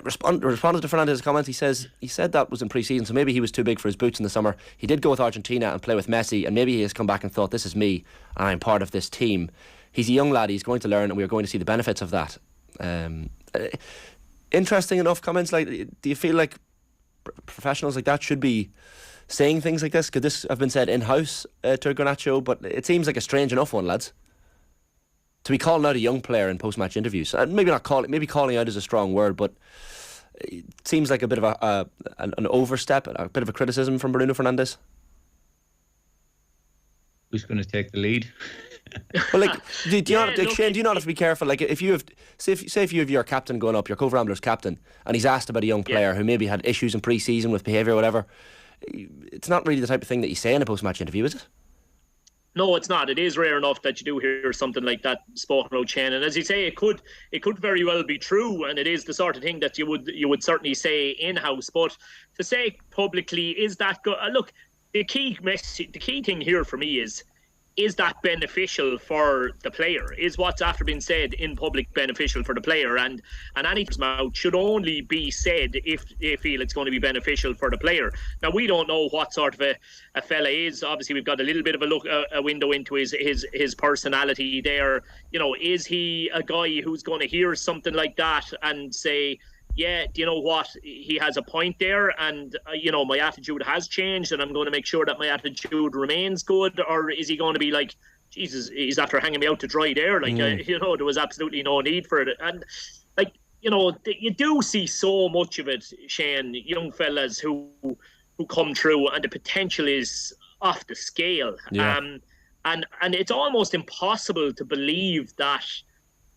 Speaker 2: responded to Fernandes' comments. He said that was in pre-season, so maybe he was too big for his boots in the summer. He did go with Argentina and play with Messi, and maybe he has come back and thought, this is me and I'm part of this team. He's a young lad, he's going to learn, and we're going to see the benefits of that. Interesting enough comments. Like, do you feel like professionals like that should be saying things like this? Could this have been said in-house to Garnacho? But it seems like a strange enough one, lads, to be calling out a young player in post-match interviews. Maybe calling out is a strong word, but it seems like a bit of an overstep, a bit of a criticism from Bruno Fernandes.
Speaker 3: Who's going to take the lead?
Speaker 2: Well, like, Shane, do you not have to be careful? Like, if you have, say if you have your captain going up, your co-Ramblers captain, and he's asked about a young player who maybe had issues in pre-season with behaviour or whatever, it's not really the type of thing that you say in a post-match interview, is it?
Speaker 4: No, it's not. It is rare enough that you do hear something like that spoken about, Shane. And as you say, it could very well be true, and it is the sort of thing that you would certainly say in-house. But to say publicly, is that good? Look, the key thing here for me is that beneficial for the player? Is what's after been said in public beneficial for the player? And anything's mouth should only be said if they feel it's going to be beneficial for the player. Now, we don't know what sort of a fella is. Obviously, we've got a little bit of a window into his personality there. Is he a guy who's going to hear something like that and say, yeah, do you know what? He has a point there, and my attitude has changed, and I'm going to make sure that my attitude remains good? Or is he going to be like, Jesus, he's after hanging me out to dry there? Like, there was absolutely no need for it. And you do see so much of it, Shane. Young fellas who come through, and the potential is off the scale.
Speaker 2: Yeah.
Speaker 4: And it's almost impossible to believe that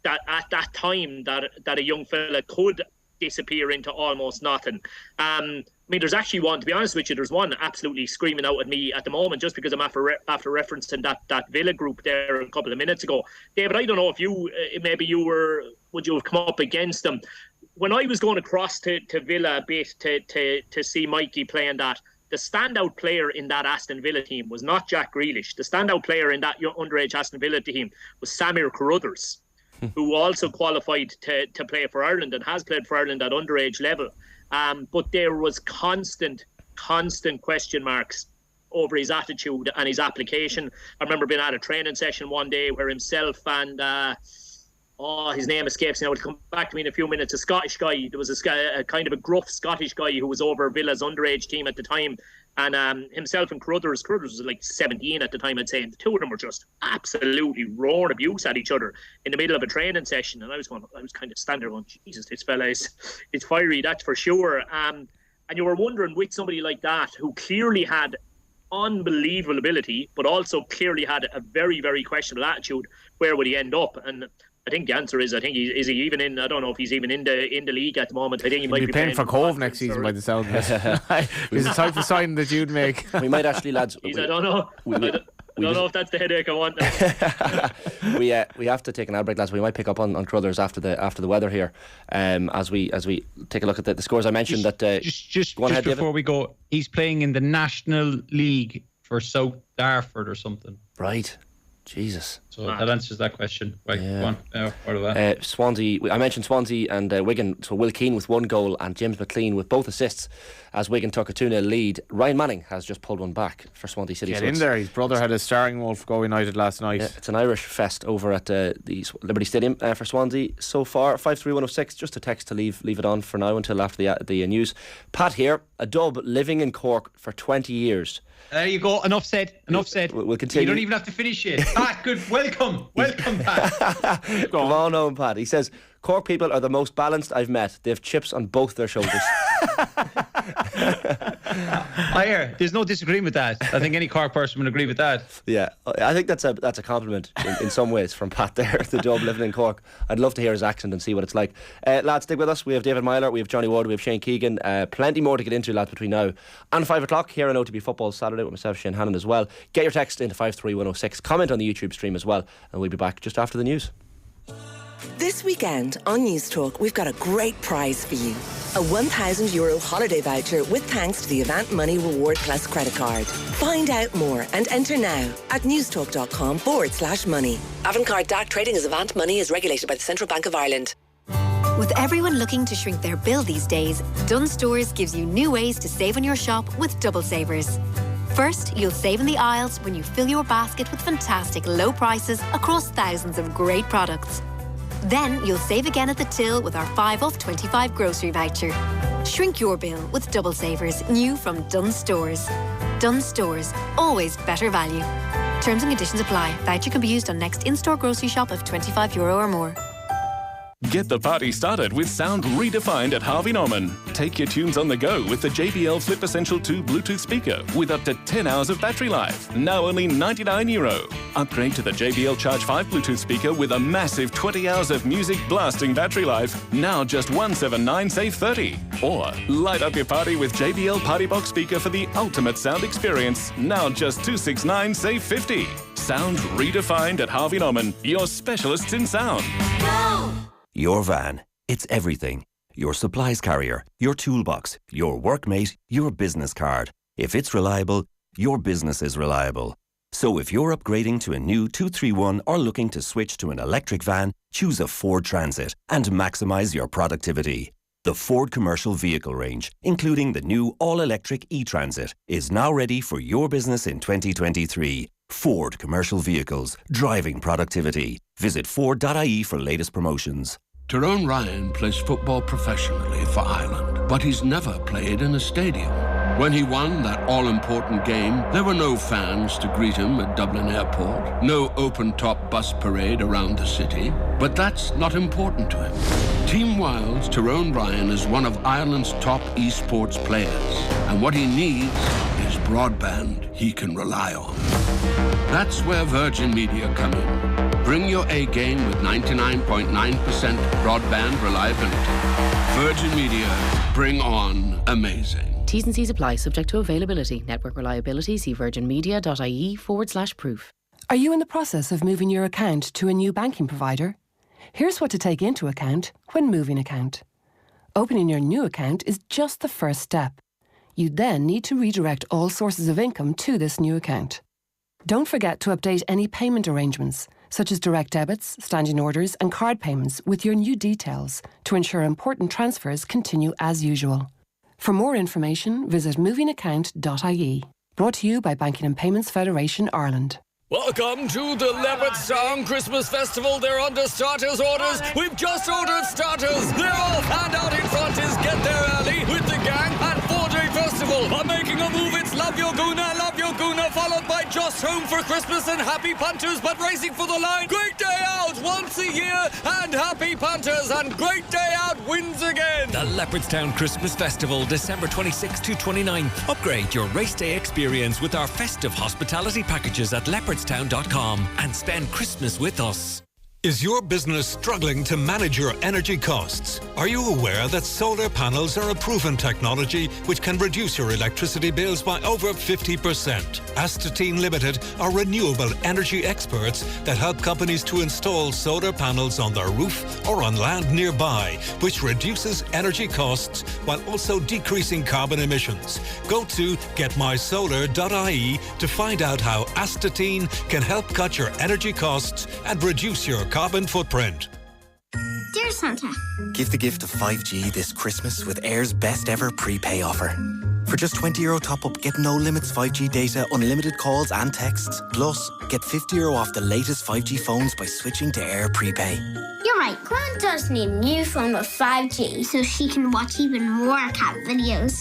Speaker 4: at that time that a young fella could disappear into almost nothing. There's actually one, to be honest with you, there's one absolutely screaming out at me at the moment, just because I'm after referencing that Villa group there a couple of minutes ago. David, I don't know if you would you have come up against them? When I was going across to Villa a bit to see Mikey playing that, the standout player in that Aston Villa team was not Jack Grealish. The standout player in that underage Aston Villa team was Samir Carruthers, who also qualified to play for Ireland and has played for Ireland at underage level. But there was constant question marks over his attitude and his application. I remember being at a training session one day where himself and his name escapes me now, to come back to me in a few minutes, a Scottish guy. There was a kind of a gruff Scottish guy who was over Villa's underage team at the time, and himself and Carruthers was like 17 at the time, I'd say, and the two of them were just absolutely roaring abuse at each other in the middle of a training session. And I was kind of standing there going, Jesus, this fella is fiery, that's for sure. And you were wondering, with somebody like that who clearly had unbelievable ability, but also clearly had a very, very questionable attitude, where would he end up? And I think the answer is, I think is he even in? I don't know if he's even in the league at the moment. I think he might be
Speaker 1: playing for Cove next season by the sound of it. He's the type of sign that you'd make.
Speaker 2: We might actually, lads.
Speaker 4: I don't know. I don't know if that's the headache I want.
Speaker 2: We have to take an ad break, lads. We might pick up on Carruthers after the weather here, as we take a look at the scores. I mentioned
Speaker 3: just before we go, he's playing in the National League for South Dartford or something.
Speaker 2: Right. Jesus.
Speaker 3: So that answers that question. Right, go on.
Speaker 2: Swansea, I mentioned Swansea and Wigan. So Will Keane with 1 goal and James McLean with both assists as Wigan took a 2-0 lead. Ryan Manning has just pulled one back for Swansea City.
Speaker 1: Get in there. His brother had a starring role for Go United last night.
Speaker 2: Yeah, it's an Irish fest over at the Liberty Stadium for Swansea so far. 53106, just a text to leave it on for now until after the news. Pat here, a dub living in Cork for 20 years.
Speaker 3: There you go. Enough said.
Speaker 2: We'll continue.
Speaker 3: You don't even have to finish it. Pat, good. Welcome, Pat.
Speaker 2: Come on home, Pat. He says, Cork people are the most balanced I've met. They have chips on both their shoulders.
Speaker 3: I hear. There's no disagreeing with that. I think any Cork person would agree with that.
Speaker 2: Yeah, I think that's a compliment in some ways from Pat there, the dub living in Cork. I'd love to hear his accent and see what it's like. Lads, stick with us. We have David Meyler, we have Johnny Wood, we have Shane Keegan. Plenty more to get into, lads, between now and 5 o'clock here on OTB Football Saturday with myself, Shane Hannon, as well. Get your text into 53106. Comment on the YouTube stream as well, and we'll be back just after the news.
Speaker 6: This weekend on News Talk, we've got a great prize for you. A €1,000 holiday voucher with thanks to the Avant Money Reward Plus credit card. Find out more and enter now at newstalk.com/money. Avantcard DAC trading as Avant Money is regulated by the Central Bank of Ireland.
Speaker 14: With everyone looking to shrink their bill these days, Dunnes Stores gives you new ways to save on your shop with double savers. First, you'll save in the aisles when you fill your basket with fantastic low prices across thousands of great products. Then you'll save again at the till with our 5 off 25 grocery voucher. Shrink your bill with double savers, new from Dunnes Stores. Dunnes Stores, always better value. Terms and conditions apply. Voucher can be used on next in-store grocery shop of €25 or more.
Speaker 11: Get the party started with sound redefined at Harvey Norman. Take your tunes on the go with the JBL Flip Essential 2 Bluetooth speaker with up to 10 hours of battery life. Now only €99. Upgrade to the JBL Charge 5 Bluetooth speaker with a massive 20 hours of music blasting battery life. Now just $179, save $30. Or light up your party with JBL Party Box speaker for the ultimate sound experience. Now just $269, save $50. Sound redefined at Harvey Norman, your specialists in sound.
Speaker 20: Go! Your van, it's everything. Your supplies carrier, your toolbox, your workmate, your business card. If it's reliable, your business is reliable. So if you're upgrading to a new 231 or looking to switch to an electric van, choose a Ford Transit and maximize your productivity. The Ford commercial vehicle range, including the new all-electric e-Transit, is now ready for your business in 2023. Ford Commercial Vehicles, driving productivity. Visit Ford.ie for latest promotions.
Speaker 21: Tyrone Ryan plays football professionally for Ireland, but he's never played in a stadium. When he won that all-important game, there were no fans to greet him at Dublin Airport, no open-top bus parade around the city, but that's not important to him. Team Wild's Tyrone Ryan is one of Ireland's top esports players, and what he needs is broadband he can rely on. That's where Virgin Media come in. Bring your A game with 99.9% broadband reliability. Virgin Media, bring on amazing.
Speaker 22: T's and C's apply, subject to availability. Network reliability, see virginmedia.ie/proof.
Speaker 23: Are you in the process of moving your account to a new banking provider? Here's what to take into account when moving account. Opening your new account is just the first step. You then need to redirect all sources of income to this new account. Don't forget to update any payment arrangements, such as direct debits, standing orders and card payments with your new details to ensure important transfers continue as usual. For more information, visit movingaccount.ie. Brought to you by Banking and Payments Federation Ireland.
Speaker 24: Welcome to the Leopardstown Christmas Festival. They're under starters orders. We've just ordered starters. They're off. Hand out in front is Get There Early with the gang and 4-day festival. I'm making a move. It's Love Your Guna, followed by Just Home for Christmas and Happy Punters, but Racing for the Line. Great Day Out once a year and Happy Punters, and Great Day Out wins again.
Speaker 25: The Leopardstown Christmas Festival, December 26th to 29th. Upgrade your race day experience with our festive hospitality packages at leopardstown.com and spend Christmas with us.
Speaker 26: Is your business struggling to manage your energy costs?
Speaker 7: Are you aware that solar panels are a proven technology which can reduce your electricity bills by over 50%? Astatine Limited are renewable energy experts that help companies to install solar panels on their roof or on land nearby, which reduces energy costs while also decreasing carbon emissions. Go to getmysolar.ie to find out how Astatine can help cut your energy costs and reduce your carbon footprint.
Speaker 18: Dear Santa,
Speaker 8: Give the gift of 5G this Christmas with Air's best ever prepay offer. For just €20 top-up, get no limits 5G data, unlimited calls and texts. Plus, get €50 off the latest 5G phones by switching to Air Prepay.
Speaker 18: you're right. Gran does need a new phone with 5G so she can watch even more cat videos.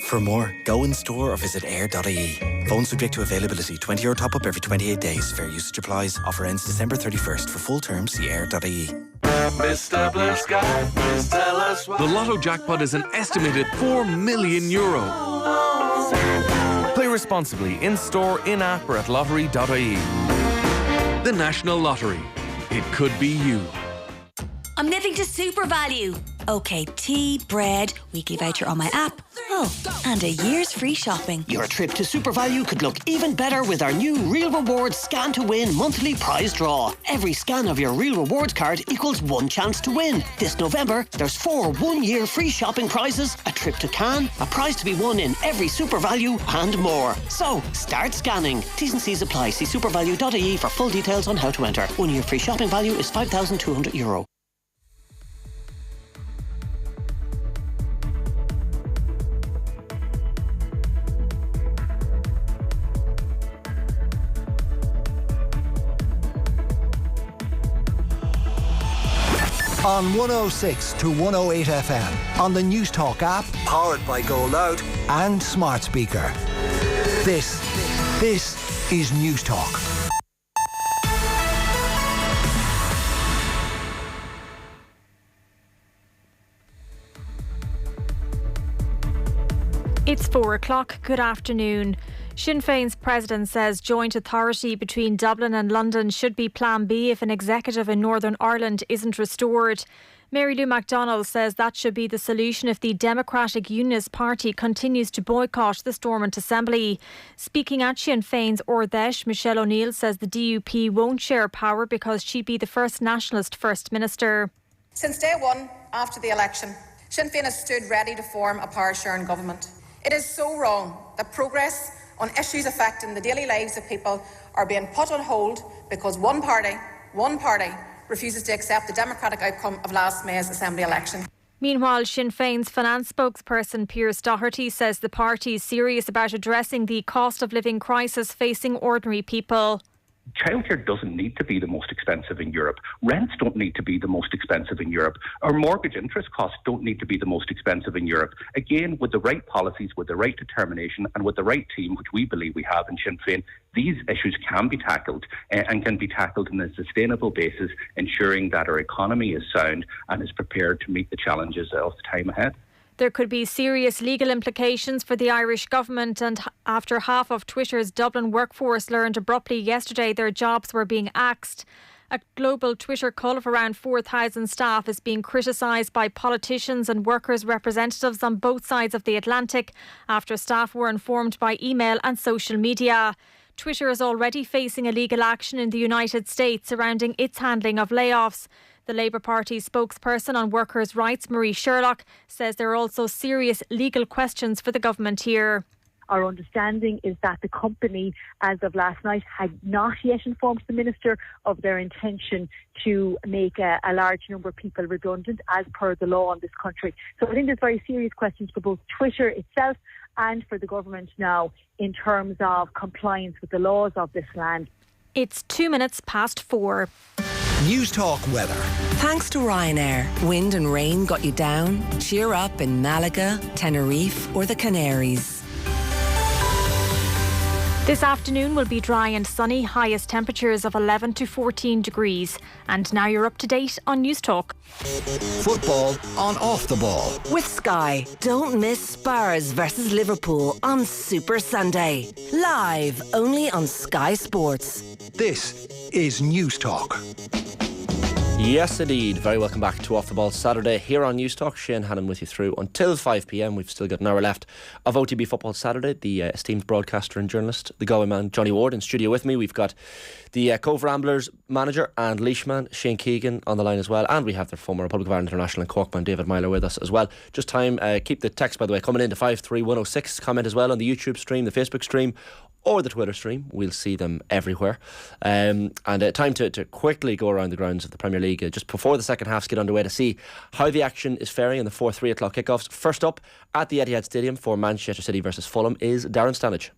Speaker 8: For more, go in store or visit air.ie. Phone subject to availability. €20 top-up every 28 days. Fair usage applies. Offer ends December 31st. For full terms, see air.ie.
Speaker 9: Mr. Blue Sky, please tell us why.
Speaker 10: The Lotto jackpot is an estimated €4 million. Play responsibly in store, in-app or at lottery.ie. The National Lottery. It could be you.
Speaker 12: I'm nipping to Super Value. Okay, tea, bread, weekly voucher on my app. Oh, and a year's free shopping.
Speaker 26: Your trip to Super Value could look even better with our new Real Rewards Scan to Win monthly prize draw. Every scan of your Real Rewards card equals one chance to win. This November, there's 4 one-year free shopping prizes, a trip to Cannes, a prize to be won in every Super Value, and more. So, start scanning. T's and C's apply. See supervalue.ie for full details on how to enter. 1 year free shopping value is €5,200.
Speaker 5: On 106 to 108 FM, on the News Talk app, powered by Go Loud, and Smart Speaker. This is News Talk.
Speaker 27: It's 4 o'clock. Good afternoon. Sinn Féin's president says joint authority between Dublin and London should be Plan B if an executive in Northern Ireland isn't restored. Mary Lou MacDonald says that should be the solution if the Democratic Unionist Party continues to boycott the Stormont Assembly. Speaking at Sinn Féin's Ordesh, Michelle O'Neill says the DUP won't share power because she'd be the first nationalist First Minister.
Speaker 28: Since day one after the election, Sinn Féin has stood ready to form a power-sharing government. It is so wrong that progress on issues affecting the daily lives of people are being put on hold because one party refuses to accept the democratic outcome of last May's Assembly election.
Speaker 27: Meanwhile, Sinn Féin's finance spokesperson Piers Doherty says the party is serious about addressing the cost of living crisis facing ordinary people.
Speaker 29: Childcare doesn't need to be the most expensive in Europe. Rents don't need to be the most expensive in Europe. Our mortgage interest costs don't need to be the most expensive in Europe. Again, with the right policies, with the right determination and with the right team, which we believe we have in Sinn Féin, these issues can be tackled and can be tackled on a sustainable basis, ensuring that our economy is sound and is prepared to meet the challenges of the time ahead.
Speaker 27: There could be serious legal implications for the Irish government, and after half of Twitter's Dublin workforce learned abruptly yesterday their jobs were being axed. A global Twitter cull of around 4,000 staff is being criticised by politicians and workers' representatives on both sides of the Atlantic after staff were informed by email and social media. Twitter is already facing a legal action in the United States surrounding its handling of layoffs. The Labour Party's spokesperson on workers' rights, Marie Sherlock, says there are also serious legal questions for the government here.
Speaker 30: Our understanding is that the company, as of last night, had not yet informed the Minister of their intention to make a large number of people redundant as per the law in this country. So I think there's very serious questions for both Twitter itself and for the government now in terms of compliance with the laws of this land.
Speaker 27: It's 4:02.
Speaker 5: News Talk weather.
Speaker 6: Thanks to Ryanair, wind and rain got you down? Cheer up in Malaga, Tenerife or the Canaries.
Speaker 27: This afternoon will be dry and sunny, highest temperatures of 11 to 14 degrees. And now you're up to date on News Talk.
Speaker 5: Football on Off the Ball.
Speaker 6: With Sky, don't miss Spurs versus Liverpool on Super Sunday. Live only on Sky Sports.
Speaker 5: This is News Talk.
Speaker 1: Yes, indeed. Very welcome back to Off the Ball Saturday here on Newstalk. Shane Hannon with you through until 5 p.m. We've still got an hour left of OTB Football Saturday. The esteemed broadcaster and journalist, the Galway man, Johnny Ward, in studio with me. We've got the Cove Ramblers manager and leashman, Shane Keegan, on the line as well. And we have the former Republic of Ireland international and Corkman, David Meyler, with us as well. Just time, keep the text, by the way, coming in to 53106. Comment as well on the YouTube stream, the Facebook stream, or the Twitter stream. We'll see them everywhere. And time to quickly go around the grounds of the Premier League just before the second halves get underway to see how the action is faring in the 4 3 o'clock kickoffs. First up at the Etihad Stadium for Manchester City versus Fulham is Darren Stanage.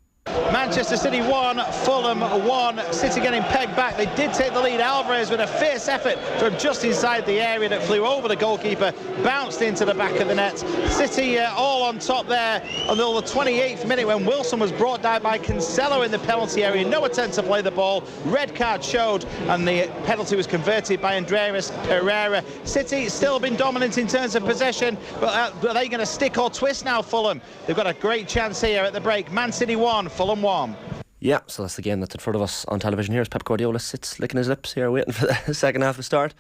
Speaker 2: Manchester City 1, Fulham 1. City getting pegged back. They did take the lead. Alvarez with a fierce effort from just inside the area that flew over the goalkeeper, bounced into the back of the net. City all on top there until the 28th minute when Wilson was brought down by Cancelo in the penalty area. No attempt to play the ball. Red card showed and the penalty was converted by Andreas Pereira. City still been dominant in terms of possession, but are they going to stick or twist now, Fulham? They've got a great chance here at the break. Man City 1, Fulham 1.
Speaker 1: Yeah, so that's the game that's in front of us on television here as Pep Guardiola sits licking his lips here waiting for the second half to start.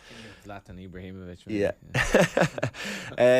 Speaker 3: Zlatan Ibrahimovic.
Speaker 1: Yeah.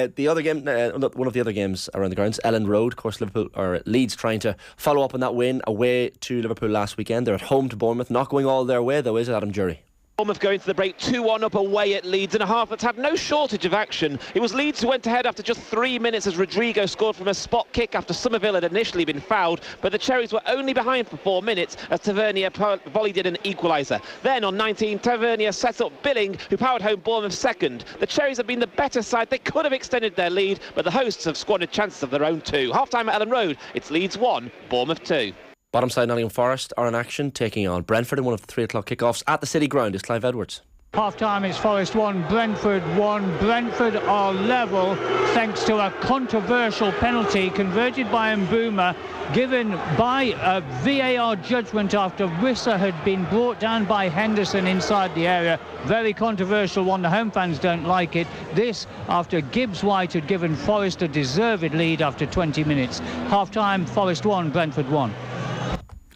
Speaker 1: The other game, one of the other games around the grounds, Ellen Road, of course, Liverpool or Leeds trying to follow up on that win away to Liverpool last weekend. They're at home to Bournemouth, not going all their way though, is it, Adam Jury?
Speaker 4: Bournemouth going to the break 2-1 up away at Leeds in a half that's had no shortage of action. It was Leeds who went ahead after just 3 minutes as Rodrigo scored from a spot kick after Somerville had initially been fouled, but the Cherries were only behind for 4 minutes as Tavernier volleyed in an equaliser. Then on 19, Tavernier set up Billing, who powered home Bournemouth second. The Cherries have been the better side. They could have extended their lead, but the hosts have squandered chances of their own too. Half-time at Ellen Road, it's Leeds 1, Bournemouth 2.
Speaker 1: Bottom side, Nottingham Forest are in action, taking on Brentford in one of the 3 o'clock kickoffs at the City Ground. Is Clive Edwards.
Speaker 13: Half-time is Forest 1, Brentford 1. Brentford are level thanks to a controversial penalty converted by Mbuma, given by a VAR judgment after Wissa had been brought down by Henderson inside the area. Very controversial one. The home fans don't like it. This after Gibbs White had given Forest a deserved lead after 20 minutes. Half-time, Forest 1, Brentford 1.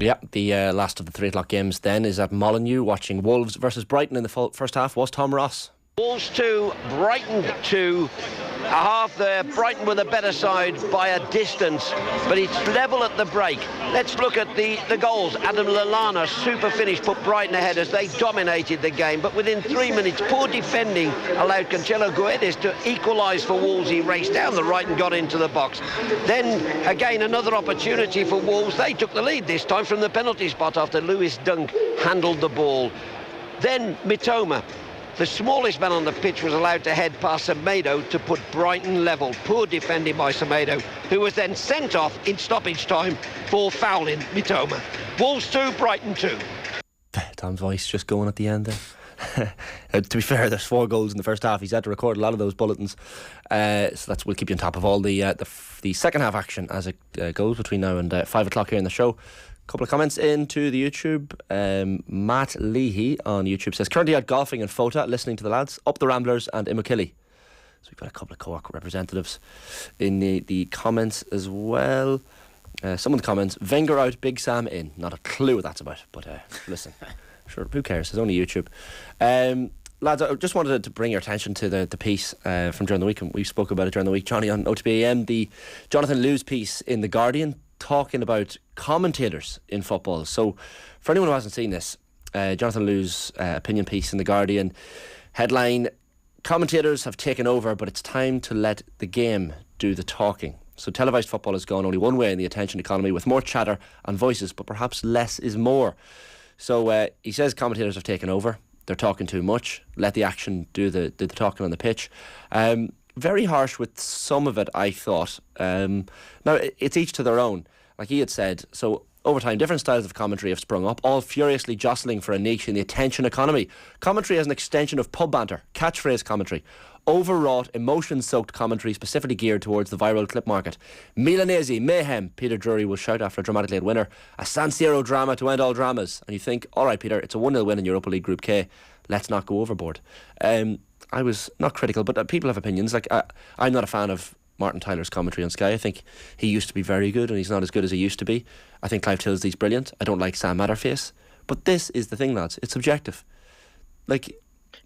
Speaker 1: Yeah, the last of the 3 o'clock games then is at Molineux, watching Wolves versus Brighton in the first half was Tom Ross.
Speaker 14: Wolves 2, Brighton 2. A half there, Brighton with a better side by a distance, but it's level at the break. Let's look at the goals. Adam Lallana, super finish, put Brighton ahead as they dominated the game, but within 3 minutes, poor defending allowed Cancelo Guedes to equalise for Wolves. He raced down the right and got into the box. Then, again, another opportunity for Wolves. They took the lead this time from the penalty spot after Lewis Dunk handled the ball. Then Mitoma, the smallest man on the pitch, was allowed to head past Semedo to put Brighton level. Poor defending by Semedo, who was then sent off in stoppage time for fouling Mitoma. Wolves 2, Brighton 2.
Speaker 1: Tom's voice just going at the end there. To be fair, there's 4 goals in the first half. He's had to record a lot of those bulletins, so we'll keep you on top of all the second half action as it goes between now and 5 o'clock here in the show. Couple of comments into the YouTube. Matt Leahy on YouTube says, currently out golfing in Fota, listening to the lads, up the Ramblers and Imokilly. So we've got a couple of co-op representatives in the comments as well. Some of the comments, Wenger out, Big Sam in. Not a clue what that's about, but listen, sure, who cares? It's only YouTube. Lads, I just wanted to bring your attention to the piece from during the week, and we spoke about it during the week, Johnny, on OTB AM, the Jonathan Lew's piece in The Guardian, talking about commentators in football. So for anyone who hasn't seen this, Jonathan Lew's opinion piece in The Guardian, headline, commentators have taken over, but it's time to let the game do the talking. So televised football has gone only one way in the attention economy, with more chatter and voices, but perhaps less is more. So he says commentators have taken over, they're talking too much, let the action do the talking on the pitch. Very harsh with some of it, I thought. Now, it's each to their own. Like he had said, so over time, different styles of commentary have sprung up, all furiously jostling for a niche in the attention economy. Commentary as an extension of pub banter, catchphrase commentary, overwrought, emotion-soaked commentary specifically geared towards the viral clip market. Milanese, mayhem, Peter Drury will shout after a dramatically late winner. A San Siro drama to end all dramas. And you think, all right, Peter, it's a 1-0 win in Europa League Group K. Let's not go overboard. I was not critical, but people have opinions. Like I'm not a fan of Martin Tyler's commentary on Sky. I think he used to be very good and he's not as good as he used to be. I think Clive Tilsley's brilliant. I don't like Sam Matterface. But this is the thing, lads. It's subjective. Like,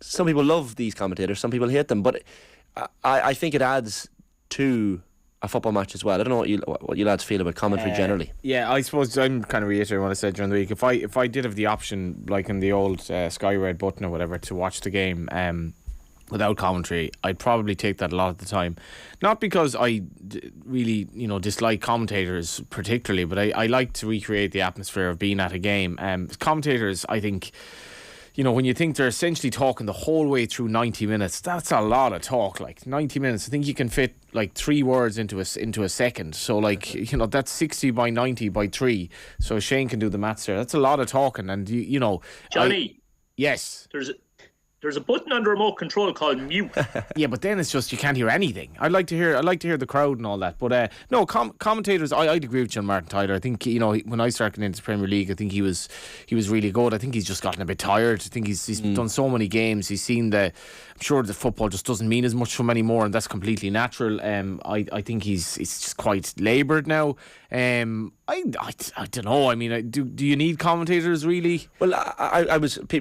Speaker 1: some people love these commentators, some people hate them, but I think it adds to a football match as well. I don't know what you lads feel about commentary generally.
Speaker 3: Yeah, I suppose I'm kind of reiterating what I said during the week. If I did have the option, like in the old Sky Red button or whatever, to watch the game without commentary, I'd probably take that a lot of the time. Not because I really, dislike commentators particularly, but I like to recreate the atmosphere of being at a game. Commentators, I think, when you think they're essentially talking the whole way through 90 minutes, that's a lot of talk. Like 90 minutes, I think you can fit like 3 words into a second. So that's 60 by 90 by 3. So Shane can do the maths there. That's a lot of talking. And
Speaker 11: Johnny.
Speaker 3: Yes.
Speaker 11: There's a button on the remote control called mute.
Speaker 3: Yeah, but then it's just you can't hear anything. I like to hear the crowd and all that. But no, commentators. I'd agree with John Martin Tyler. I think when I started into the Premier League, I think he was really good. I think he's just gotten a bit tired. I think he's done so many games. He's seen I'm sure that football just doesn't mean as much to him anymore, and that's completely natural. I think he's just quite laboured now. I don't know. I mean, do you need commentators really?
Speaker 1: Well,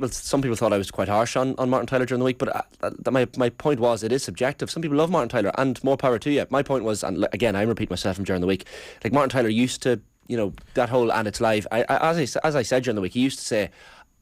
Speaker 1: some people thought I was quite harsh on Martin Tyler during the week, but my point was it is subjective. Some people love Martin Tyler, and more power to you. My point was, and again, I repeat myself from during the week, like Martin Tyler used to, that whole "and it's live." As I said during the week, he used to say,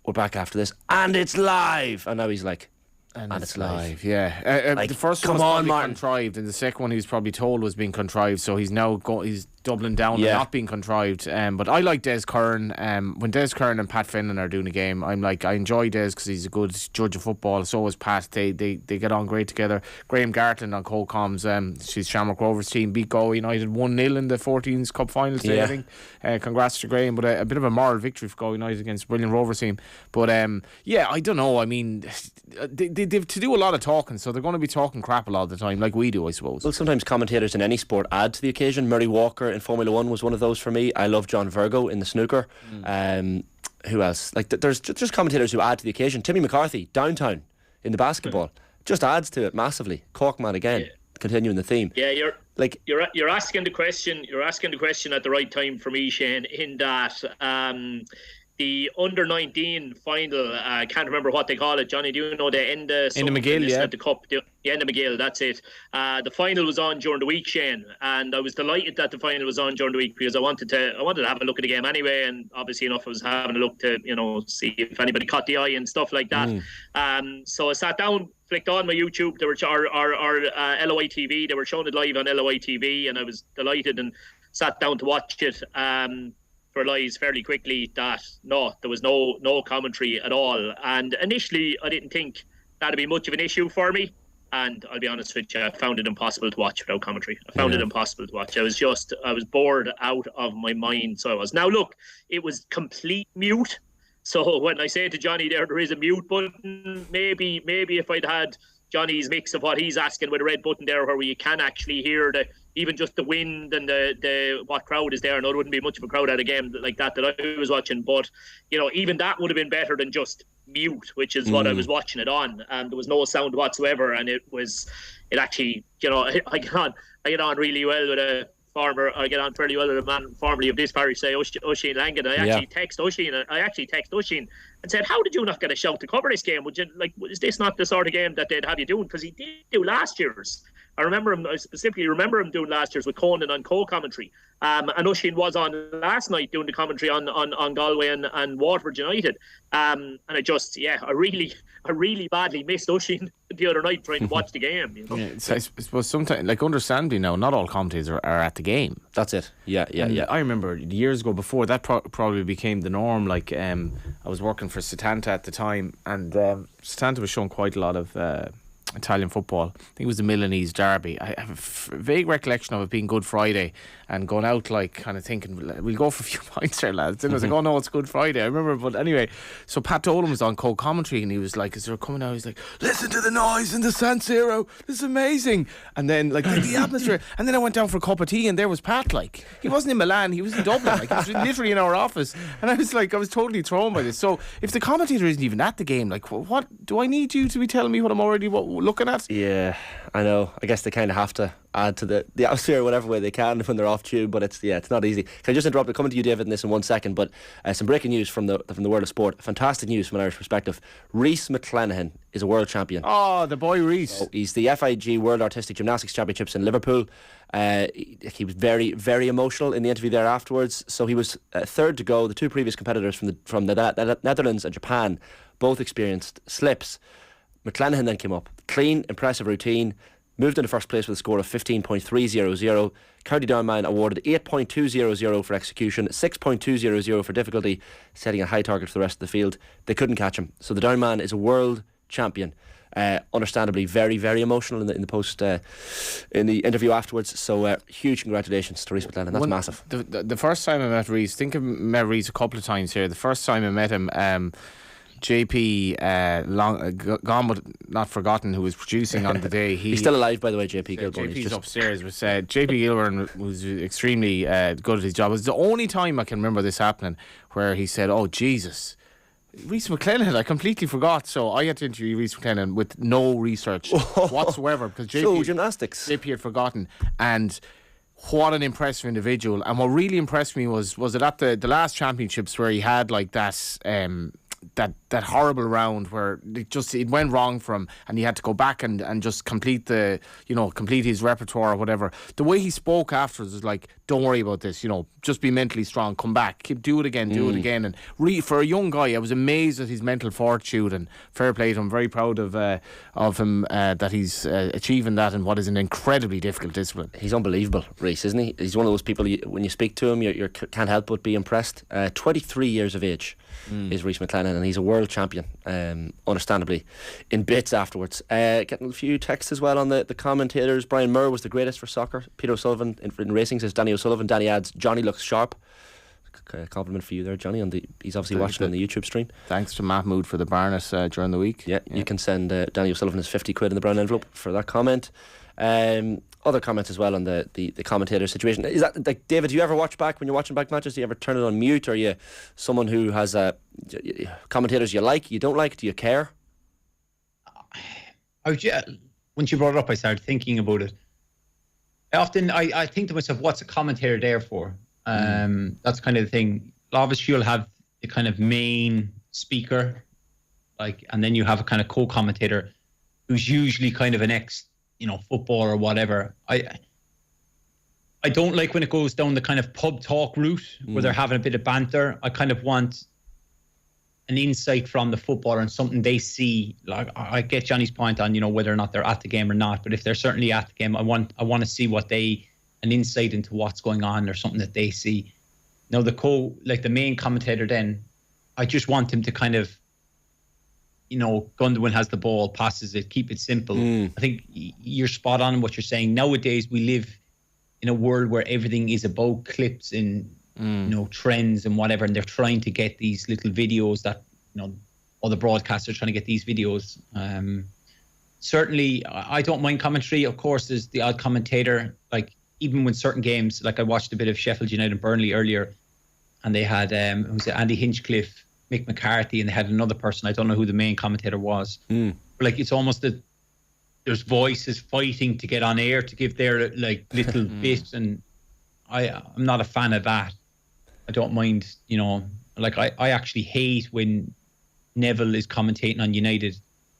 Speaker 1: "We're back after this, and it's live," and now he's like, and it's live.
Speaker 3: Yeah. The first one was probably contrived, and the second one he was probably told was being contrived, so he's now he's doubling down on not being contrived. But I like Des Curran. When Des Curran and Pat Finlan are doing a game, I enjoy Des because he's a good judge of football. So is Pat. They get on great together. Graham Gartland on co-coms. She's Shamrock Rovers team beat Galway United 1-0 in the 14s Cup final today, I think. Congrats to Graham, but a bit of a moral victory for Galway United against a brilliant Rovers team. But I don't know. I mean, they've to do a lot of talking, so they're going to be talking crap a lot of the time, like we do, I suppose.
Speaker 1: Well, sometimes commentators in any sport add to the occasion. Murray Walker in Formula 1 was one of those for me. I love John Virgo in the snooker. Who else? Like there's commentators who add to the occasion. Timmy McCarthy, Downtown in the basketball, just adds to it massively. Corkman again, continuing the theme.
Speaker 11: Yeah, you're asking the question. You're asking the question at the right time for me, Shane. In that the under-19 final, I can't remember what they call it. Johnny, do you know the end of
Speaker 3: McGill,
Speaker 11: the Cup? The end of McGill, that's it. The final was on during the week, Shane, and I was delighted that the final was on during the week because I wanted to have a look at the game anyway, and obviously enough I was having a look to see if anybody caught the eye and stuff like that. So I sat down, flicked on my YouTube. There were our LOI TV. They were showing it live on LOI TV, and I was delighted and sat down to watch it. Realised fairly quickly that there was no commentary at all, and initially I didn't think that'd be much of an issue for me, and I'll be honest with you, I found it impossible to watch without commentary. I found it impossible to watch. I was bored out of my mind. So I was. Now look, it was complete mute, so when I say to Johnny there is a mute button, maybe if I'd had Johnny's mix of what he's asking with a red button there where you can actually hear even just the wind and the what crowd is there. I know there wouldn't be much of a crowd at a game like that I was watching, but even that would have been better than just mute, which is what I was watching it on, and there was no sound whatsoever, and it actually I get on really well with a farmer. I get on fairly well with a man formerly of this parish, say Oisin Langan. I actually text Oisin and said, how did you not get a shout to cover this game? Is this not the sort of game that they'd have you doing? Because he did do last year's. I specifically remember him doing last year's with Conan on co-commentary. And Oisin was on last night doing the commentary on Galway and Waterford United. And I really badly missed Oisin the other night trying to watch the game.
Speaker 3: Yeah, I suppose sometimes, understandably now, not all commentators are at the game.
Speaker 1: That's it. Yeah.
Speaker 3: I remember years ago before that probably became the norm. I was working for Setanta at the time, and Setanta was showing quite a lot of Italian football. I think it was the Milanese derby. I have a vague recollection of it being Good Friday and going out kind of thinking we'll go for a few points there, lads. And I was like, oh no, it's Good Friday. I remember, but anyway, so Pat Dolan was on co-commentary and he was like, as they were coming out, he's like, listen to the noise in the San Siro, this is amazing. And then the atmosphere, and then I went down for a cup of tea and there was Pat. He wasn't in Milan, he was in Dublin, he was literally in our office, and I was totally thrown by this. So if the commentator isn't even at the game, what do I need you to be telling me what I'm already looking at.
Speaker 1: Yeah, I know. I guess they kind of have to add to the atmosphere whatever way they can when they're off tube, but it's not easy. Can I just interrupt? I'll come to you, David, in this in 1 second, but some breaking news from the world of sport. Fantastic news from an Irish perspective. Rhys McClenaghan is a world champion.
Speaker 3: Oh, the boy Rhys.
Speaker 1: So he's the FIG World Artistic Gymnastics Championships in Liverpool. He was very, very emotional in the interview there afterwards. So he was third to go. The two previous competitors from the Netherlands and Japan both experienced slips. McClenaghan then came up. Clean, impressive routine. Moved into first place with a score of 15.300. County Downman awarded 8.200 for execution, 6.200 for difficulty, setting a high target for the rest of the field. They couldn't catch him. So the Downman is a world champion. Understandably very, very emotional in the interview afterwards. So huge congratulations to Rhys McClenaghan. That's massive.
Speaker 3: The first time I met Rhys, I think I met Rhys a couple of times here. The first time I met him, JP, gone but not forgotten, who was producing on the day.
Speaker 1: He's still alive, by the way, JP Gilburn.
Speaker 3: JP's upstairs. Was JP Gilburn was extremely good at his job. It was the only time I can remember this happening where he said, "Oh Jesus, Rhys McClenaghan, I completely forgot." So I had to interview Rhys McClenaghan with no research whatsoever because
Speaker 1: Gymnastics.
Speaker 3: JP had forgotten. And what an impressive individual. And what really impressed me was it at the last championships where he had like that horrible round where it went wrong for him and he had to go back and just complete his repertoire or whatever. The way he spoke afterwards was like, don't worry about this, just be mentally strong, come back, do it again. And for a young guy, I was amazed at his mental fortitude, and fair play to him. Very proud of him that he's achieving that in what is an incredibly difficult discipline.
Speaker 1: He's unbelievable, Rhys, isn't he? He's one of those people, when you speak to him, you can't help but be impressed. 23 years of age is Rhys McClenaghan, and he's a world champion, understandably, in bits afterwards. Getting a few texts as well on the commentators. Brian Murr was the greatest for soccer. Peter O'Sullivan in racing says Danny O'Sullivan. Danny adds, Johnny looks sharp. Compliment for you there, Johnny. He's obviously watching on the YouTube stream.
Speaker 3: Thanks to Mahmood for the Barnett during the week.
Speaker 1: Yeah, you can send Danny O'Sullivan his 50 quid in the brown envelope for that comment. Other comments as well on the commentator situation. Is that, like, David, do you ever watch back when you're watching back matches? Do you ever turn it on mute? Or are you someone who has commentators you like, you don't like? Do you care?
Speaker 15: Once you brought it up, I started thinking about it. Often I think to myself, what's a commentator there for? That's kind of the thing. Obviously, you'll have the kind of main speaker, and then you have a kind of co-commentator who's usually kind of an football or whatever. I don't like when it goes down the kind of pub talk route where they're having a bit of banter. I kind of want an insight from the footballer and something they see. Like, I get Johnny's point on, whether or not they're at the game or not, but if they're certainly at the game, I want to see an insight into what's going on or something that they see. Now the main commentator, then I just want him to kind of, Gundogan has the ball, passes it, keep it simple. I think you're spot on in what you're saying. Nowadays, we live in a world where everything is about clips and, trends and whatever, and they're trying to get these little videos that, all the broadcasters are trying to get these videos. Certainly, I don't mind commentary. Of course, there's the odd commentator, even when certain games, I watched a bit of Sheffield United and Burnley earlier, and they had, Andy Hinchcliffe, Mick McCarthy, and they had another person. I don't know who the main commentator was. But it's almost that there's voices fighting to get on air to give their little bit, and I'm not a fan of that. I don't mind, I actually hate when Neville is commentating on United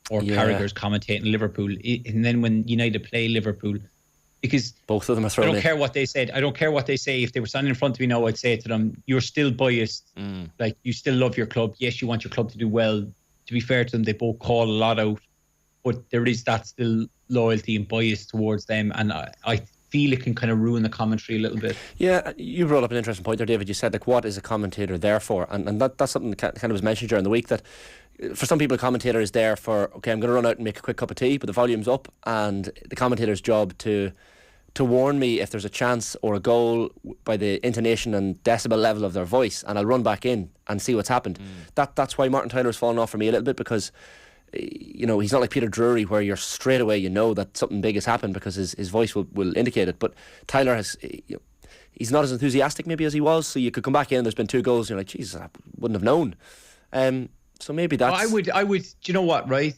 Speaker 15: or Carragher's commentating Liverpool, and then when United play Liverpool, because
Speaker 1: both of them are thrown
Speaker 15: I don't care what they said. I don't care what they say. If they were standing in front of me now, I'd say to them, you're still biased. You still love your club. Yes, you want your club to do well. To be fair to them, they both call a lot out, but there is that still loyalty and bias towards them, and I feel it can kind of ruin the commentary a little bit. Yeah,
Speaker 1: you brought up an interesting point there, David. You said, what is a commentator there for? And that's something that kind of was mentioned during the week, that for some people a commentator is there for, okay, I'm going to run out and make a quick cup of tea, but the volume's up, and the commentator's job to warn me if there's a chance or a goal by the intonation and decibel level of their voice, and I'll run back in and see what's happened. That's why Martin Tyler's fallen off for me a little bit, because he's not like Peter Drury where you're straight away that something big has happened because his voice will indicate it. But Tyler he's not as enthusiastic maybe as he was, so you could come back in, there's been 2 goals and you're like, Jesus, I wouldn't have known. So maybe that's...
Speaker 15: I would do you know what, right?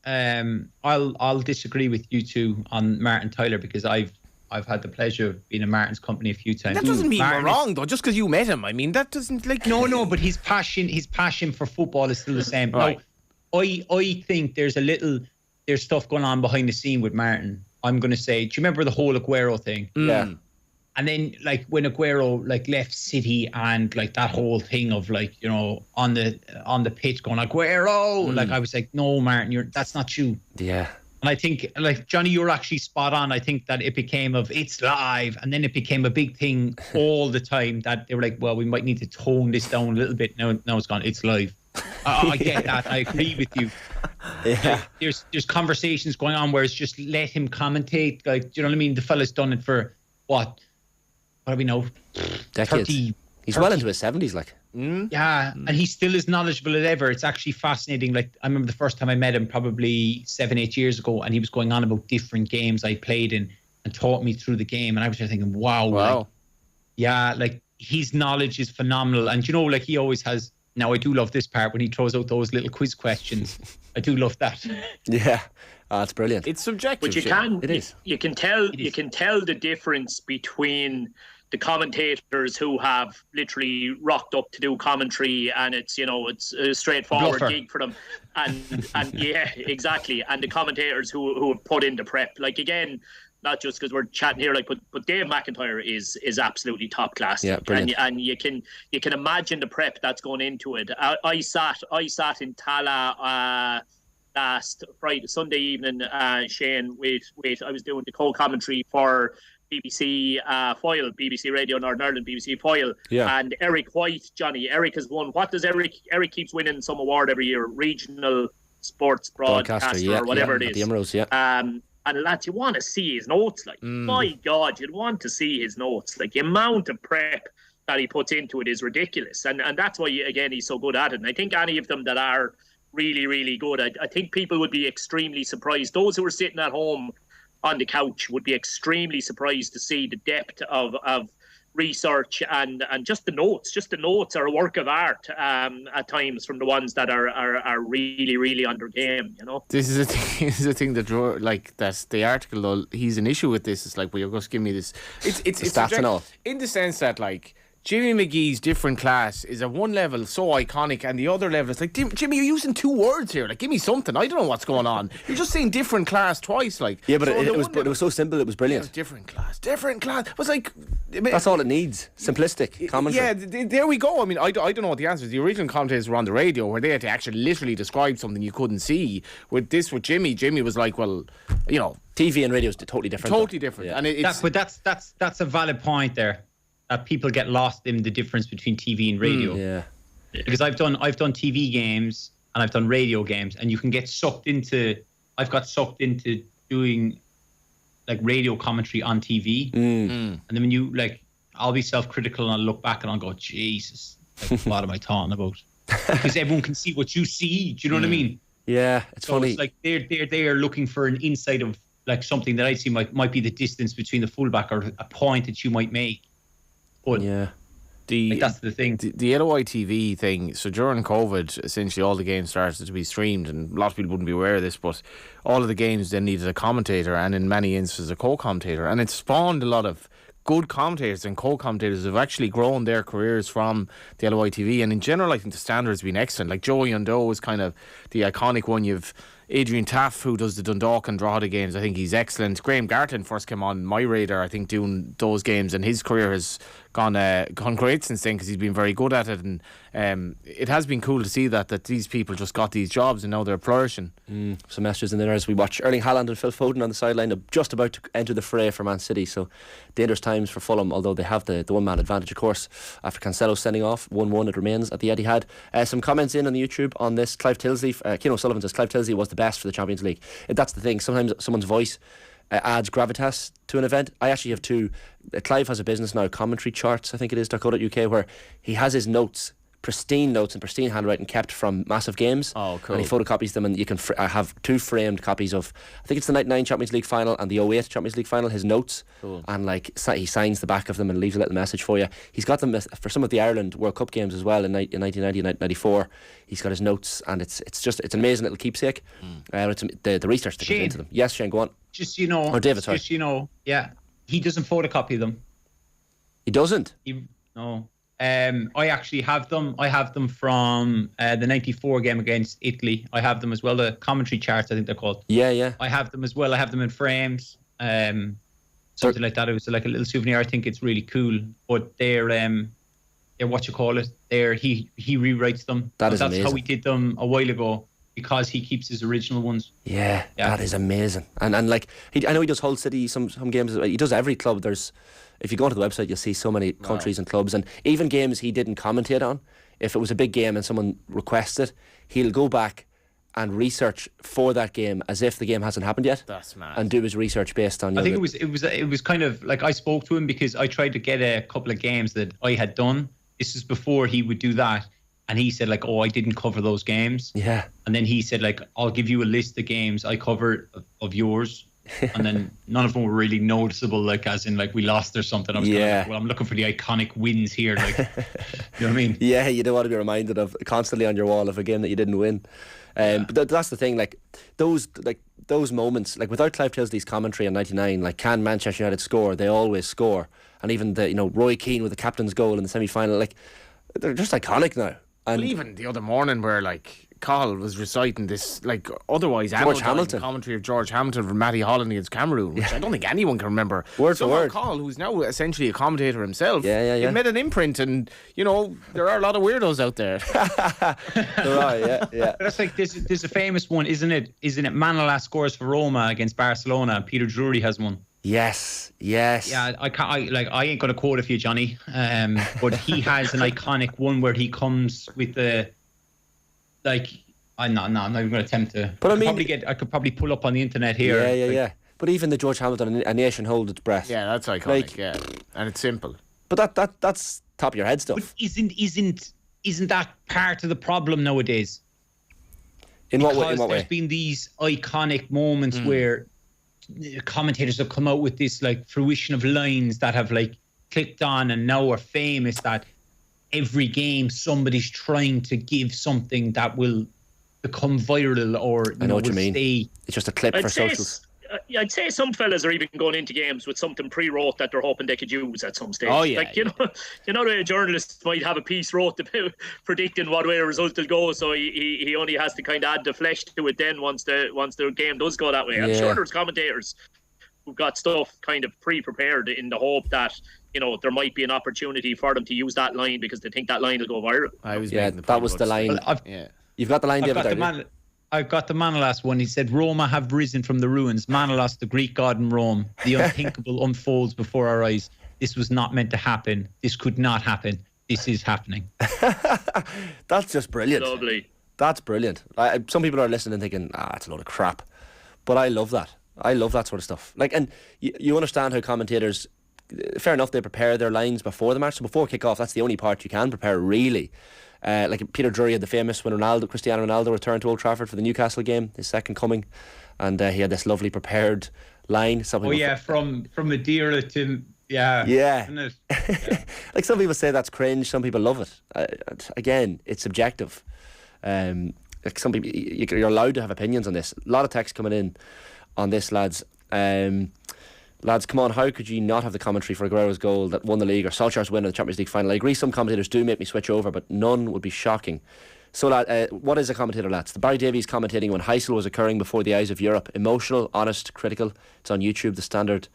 Speaker 15: I'll disagree with you two on Martin Tyler, because I've had the pleasure of being in Martin's company a few times.
Speaker 3: That doesn't mean
Speaker 15: Martin
Speaker 3: we're wrong, though, just because you met him. I mean, that doesn't, like...
Speaker 15: No, but his passion for football is still the same.
Speaker 3: Right.
Speaker 15: No, I think there's stuff going on behind the scene with Martin. I'm going to say, do you remember the whole Aguero thing?
Speaker 1: Yeah.
Speaker 15: And then, like, when Aguero left City, and like that whole thing of, like, you know, on the pitch going Aguero, like, I was like, no, Martin, that's not you.
Speaker 1: Yeah.
Speaker 15: And I think, like, Johnny, you're actually spot on. I think that it became it's live, and then it became a big thing all the time that they were like, well, we might need to tone this down a little bit. Now it's gone, it's live. I get that. I agree with you.
Speaker 1: Yeah.
Speaker 15: There's conversations going on where it's just let him commentate. Like, do you know what I mean? The fella's done it for what do we know?
Speaker 1: Decades. He's well into his 70s, like.
Speaker 15: Yeah, and he's still as knowledgeable as ever. It's actually fascinating. Like, I remember the first time I met him, probably 7-8 years ago, and he was going on about different games I played in and taught me through the game. And I was just thinking, wow. Like, yeah, like, his knowledge is phenomenal. And, you know, like, he always has. Now, I do love this part when he throws out those little quiz questions. I do love that.
Speaker 1: Yeah, it's brilliant.
Speaker 3: It's subjective.
Speaker 11: But you can tell the difference between the commentators who have literally rocked up to do commentary, and it's a straightforward gig for them, and yeah, exactly, and the commentators who have put in the prep. Like, again, not just because we're chatting here, like, but Dave McIntyre is absolutely top class.
Speaker 1: Yeah, brilliant.
Speaker 11: And you can imagine the prep that's going into it. I sat in Tala last Sunday evening, Shane, with I was doing the co-commentary for BBC Foyle, BBC Radio Northern Ireland, BBC Foyle, and Eric White, Johnny. Eric has won. What does Eric keeps winning some award every year? Regional Sports Broadcaster, or whatever it is.
Speaker 1: The Emeralds,
Speaker 11: And lads, you want to see his notes. Like, my God, you'd want to see his notes. Like, the amount of prep that he puts into it is ridiculous. And that's why, again, he's so good at it. And I think any of them that are really, really good, I think people would be extremely surprised. Those who are sitting at home on the couch would be extremely surprised to see the depth of research and just the notes. Just the notes are a work of art at times from the ones that are really, really under game, you know.
Speaker 3: This is a thing that, like, that's the article, though. He's an issue with this. It's like, well, you're going to give me this. It's
Speaker 1: stats and all.
Speaker 3: In the sense that, like, Jimmy McGee's different class is at one level so iconic, and the other level it's like, Jimmy, you're using two words here. Like, give me something. I don't know what's going on. You're just saying different class twice. Like,
Speaker 1: yeah, but it was so simple. It was brilliant.
Speaker 3: Different class. It was like,
Speaker 1: that's all it needs. Simplistic commentary.
Speaker 3: Yeah, there we go. I mean, I don't know what the answer is. The original commentators were on the radio, where they had to actually literally describe something you couldn't see. With Jimmy was like, well, you know,
Speaker 1: TV and radio is totally different.
Speaker 3: Totally different.
Speaker 1: Yeah.
Speaker 3: And
Speaker 15: that's a valid point there. That people get lost in the difference between TV and radio.
Speaker 1: Yeah.
Speaker 15: Because I've done TV games and I've done radio games, and you can get sucked into. I've got sucked into doing like radio commentary on TV, and then when you like, I'll be self-critical and I'll look back and I'll go, Jesus, like, what am I talking about? Because everyone can see what you see. Do you know what I mean?
Speaker 1: Yeah, it's funny.
Speaker 15: It's like they are looking for an insight of like something that I see might be the distance between the fullback or a point that you might make. But
Speaker 1: yeah,
Speaker 15: that's the thing.
Speaker 3: The LOI TV thing. So during COVID, essentially all the games started to be streamed, and a lot of people wouldn't be aware of this, but all of the games then needed a commentator, and in many instances a co-commentator, and it spawned a lot of good commentators and co-commentators who have actually grown their careers from the LOI TV. And in general, I think the standard has been excellent. Like, Joey Undoe is kind of the iconic one. You've Adrian Taff, who does the Dundalk and Drogheda games. I think he's excellent. Graham Garton first came on my radar, I think, doing those games, and his career has gone great since then, because he's been very good at it. And it has been cool to see that these people just got these jobs and now they're flourishing.
Speaker 1: Some messages in there as we watch Erling Haaland and Phil Foden on the sideline, just about to enter the fray for Man City. So dangerous times for Fulham, although they have the one-man advantage, of course, after Cancelo sending off. 1-1 it remains at the Etihad. Some comments in on the YouTube on this. Clive Tilsley, Keane Sullivan says Clive Tilsley was the best for the Champions League. That's the thing, sometimes someone's voice adds gravitas to an event. I actually have two. Clive has a business now, Commentary Charts, I think it is, .co.uk, where he has his notes pristine notes and pristine handwriting kept from massive games.
Speaker 3: Oh, cool.
Speaker 1: And he photocopies them, and you can have 2 framed copies of, I think it's the 99 Champions League final and the 08 Champions League final, his notes.
Speaker 3: Cool.
Speaker 1: And like he signs the back of them and leaves a little message for you. He's got them for some of the Ireland World Cup games as well in 1990 and 94. He's got his notes, and it's an amazing little keepsake. It's the research that goes into them. Yes, Shane, go on.
Speaker 15: Just, you know,
Speaker 1: or David, sorry.
Speaker 15: Just, you know, yeah, he doesn't photocopy them.
Speaker 1: He doesn't?
Speaker 15: No. I actually have them. I have them from the 94 game against Italy. I have them as well. The commentary charts, I think they're called.
Speaker 1: Yeah.
Speaker 15: I have them as well. I have them in frames. Something like that. It was like a little souvenir. I think it's really cool. But they're what you call it. He rewrites them.
Speaker 1: That's
Speaker 15: amazing.
Speaker 1: How
Speaker 15: he did them a while ago, because he keeps his original ones.
Speaker 1: Yeah. That is amazing. And like I know he does Hull City some games. He does every club. If you go onto the website, you'll see so many countries and clubs, and even games he didn't commentate on. If it was a big game and someone requested, he'll go back and research for that game as if the game hasn't happened yet.
Speaker 3: That's mad.
Speaker 1: And do his research based on.
Speaker 15: I think it was kind of like, I spoke to him because I tried to get a couple of games that I had done. This is before he would do that, and he said like, "Oh, I didn't cover those games."
Speaker 1: Yeah.
Speaker 15: And then he said like, "I'll give you a list of games I covered of yours." And then none of them were really noticeable, like as in like we lost or something. I was kind of like, well, I'm looking for the iconic wins here, like, you know what I mean?
Speaker 1: Yeah, you don't want to be reminded of constantly on your wall of a game that you didn't win. But that's the thing, like those moments, like without Clive Tilsley's commentary in '99, like can Manchester United score? They always score, and even Roy Keane with the captain's goal in the semi-final, like they're just iconic now. And
Speaker 3: well, even the other morning where like Cahill was reciting this like otherwise
Speaker 1: George Hamilton
Speaker 3: commentary of George Hamilton from Matty Holland against Cameroon, which I don't think anyone can remember
Speaker 1: word for word.
Speaker 3: Cahill, who's now essentially a commentator himself,
Speaker 1: he
Speaker 3: made an imprint, and there are a lot of weirdos out there.
Speaker 1: There are, yeah.
Speaker 15: That's like there's a famous one, isn't it? Manolas scores for Roma against Barcelona. Peter Drury has one.
Speaker 1: Yes.
Speaker 15: Yeah, I ain't gonna quote it for you, Johnny. But he has an iconic one where he comes with the I'm not even gonna attempt to. But I could probably pull up on the internet here.
Speaker 1: Yeah. But even the George Hamilton, A Nation Hold Its Breath.
Speaker 3: Yeah, that's iconic. And it's simple.
Speaker 1: But that's top of your head stuff.
Speaker 15: But isn't that part of the problem nowadays?
Speaker 1: In what way?
Speaker 15: Because there's been these iconic moments where commentators have come out with this like fruition of lines that have like clicked on and now are famous, that every game somebody's trying to give something that will become viral or
Speaker 1: I know what you mean.
Speaker 15: Stay.
Speaker 1: It's just a clip for socials.
Speaker 11: I'd say some fellas are even going into games with something pre-wrote that they're hoping they could use at some stage.
Speaker 3: Oh yeah,
Speaker 11: like you know, the journalist might have a piece wrote about predicting what way a result will go, so he only has to kind of add the flesh to it then once the game does go that way. I'm sure there's commentators who've got stuff kind of pre-prepared in the hope that there might be an opportunity for them to use that line because they think that line will go viral.
Speaker 1: That was the line. You've got the line, David.
Speaker 15: I've got the Manolas one. He said, Roma have risen from the ruins. Manolas, the Greek god in Rome. The unthinkable unfolds before our eyes. This was not meant to happen. This could not happen. This is happening.
Speaker 1: That's just brilliant.
Speaker 11: Lovely.
Speaker 1: That's brilliant. Some people are listening and thinking, it's a load of crap. But I love that. I love that sort of stuff. Like, and you understand how commentators, fair enough, they prepare their lines before the match. So before kick-off, that's the only part you can prepare, really. Like Peter Drury had the famous when Cristiano Ronaldo returned to Old Trafford for the Newcastle game, his second coming, and he had this lovely prepared line.
Speaker 15: From Madeira to
Speaker 1: yeah. Like some people say that's cringe, some people love it. Again, it's subjective. Like some people, you're allowed to have opinions on this. A lot of text coming in on this, lads. Lads, come on, how could you not have the commentary for Aguero's goal that won the league or Solskjaer's win in the Champions League final? I agree some commentators do make me switch over, but none would be shocking. So, what is a commentator, lads? The Barry Davies commentating when Heysel was occurring before the eyes of Europe. Emotional, honest, critical. It's on YouTube, the standard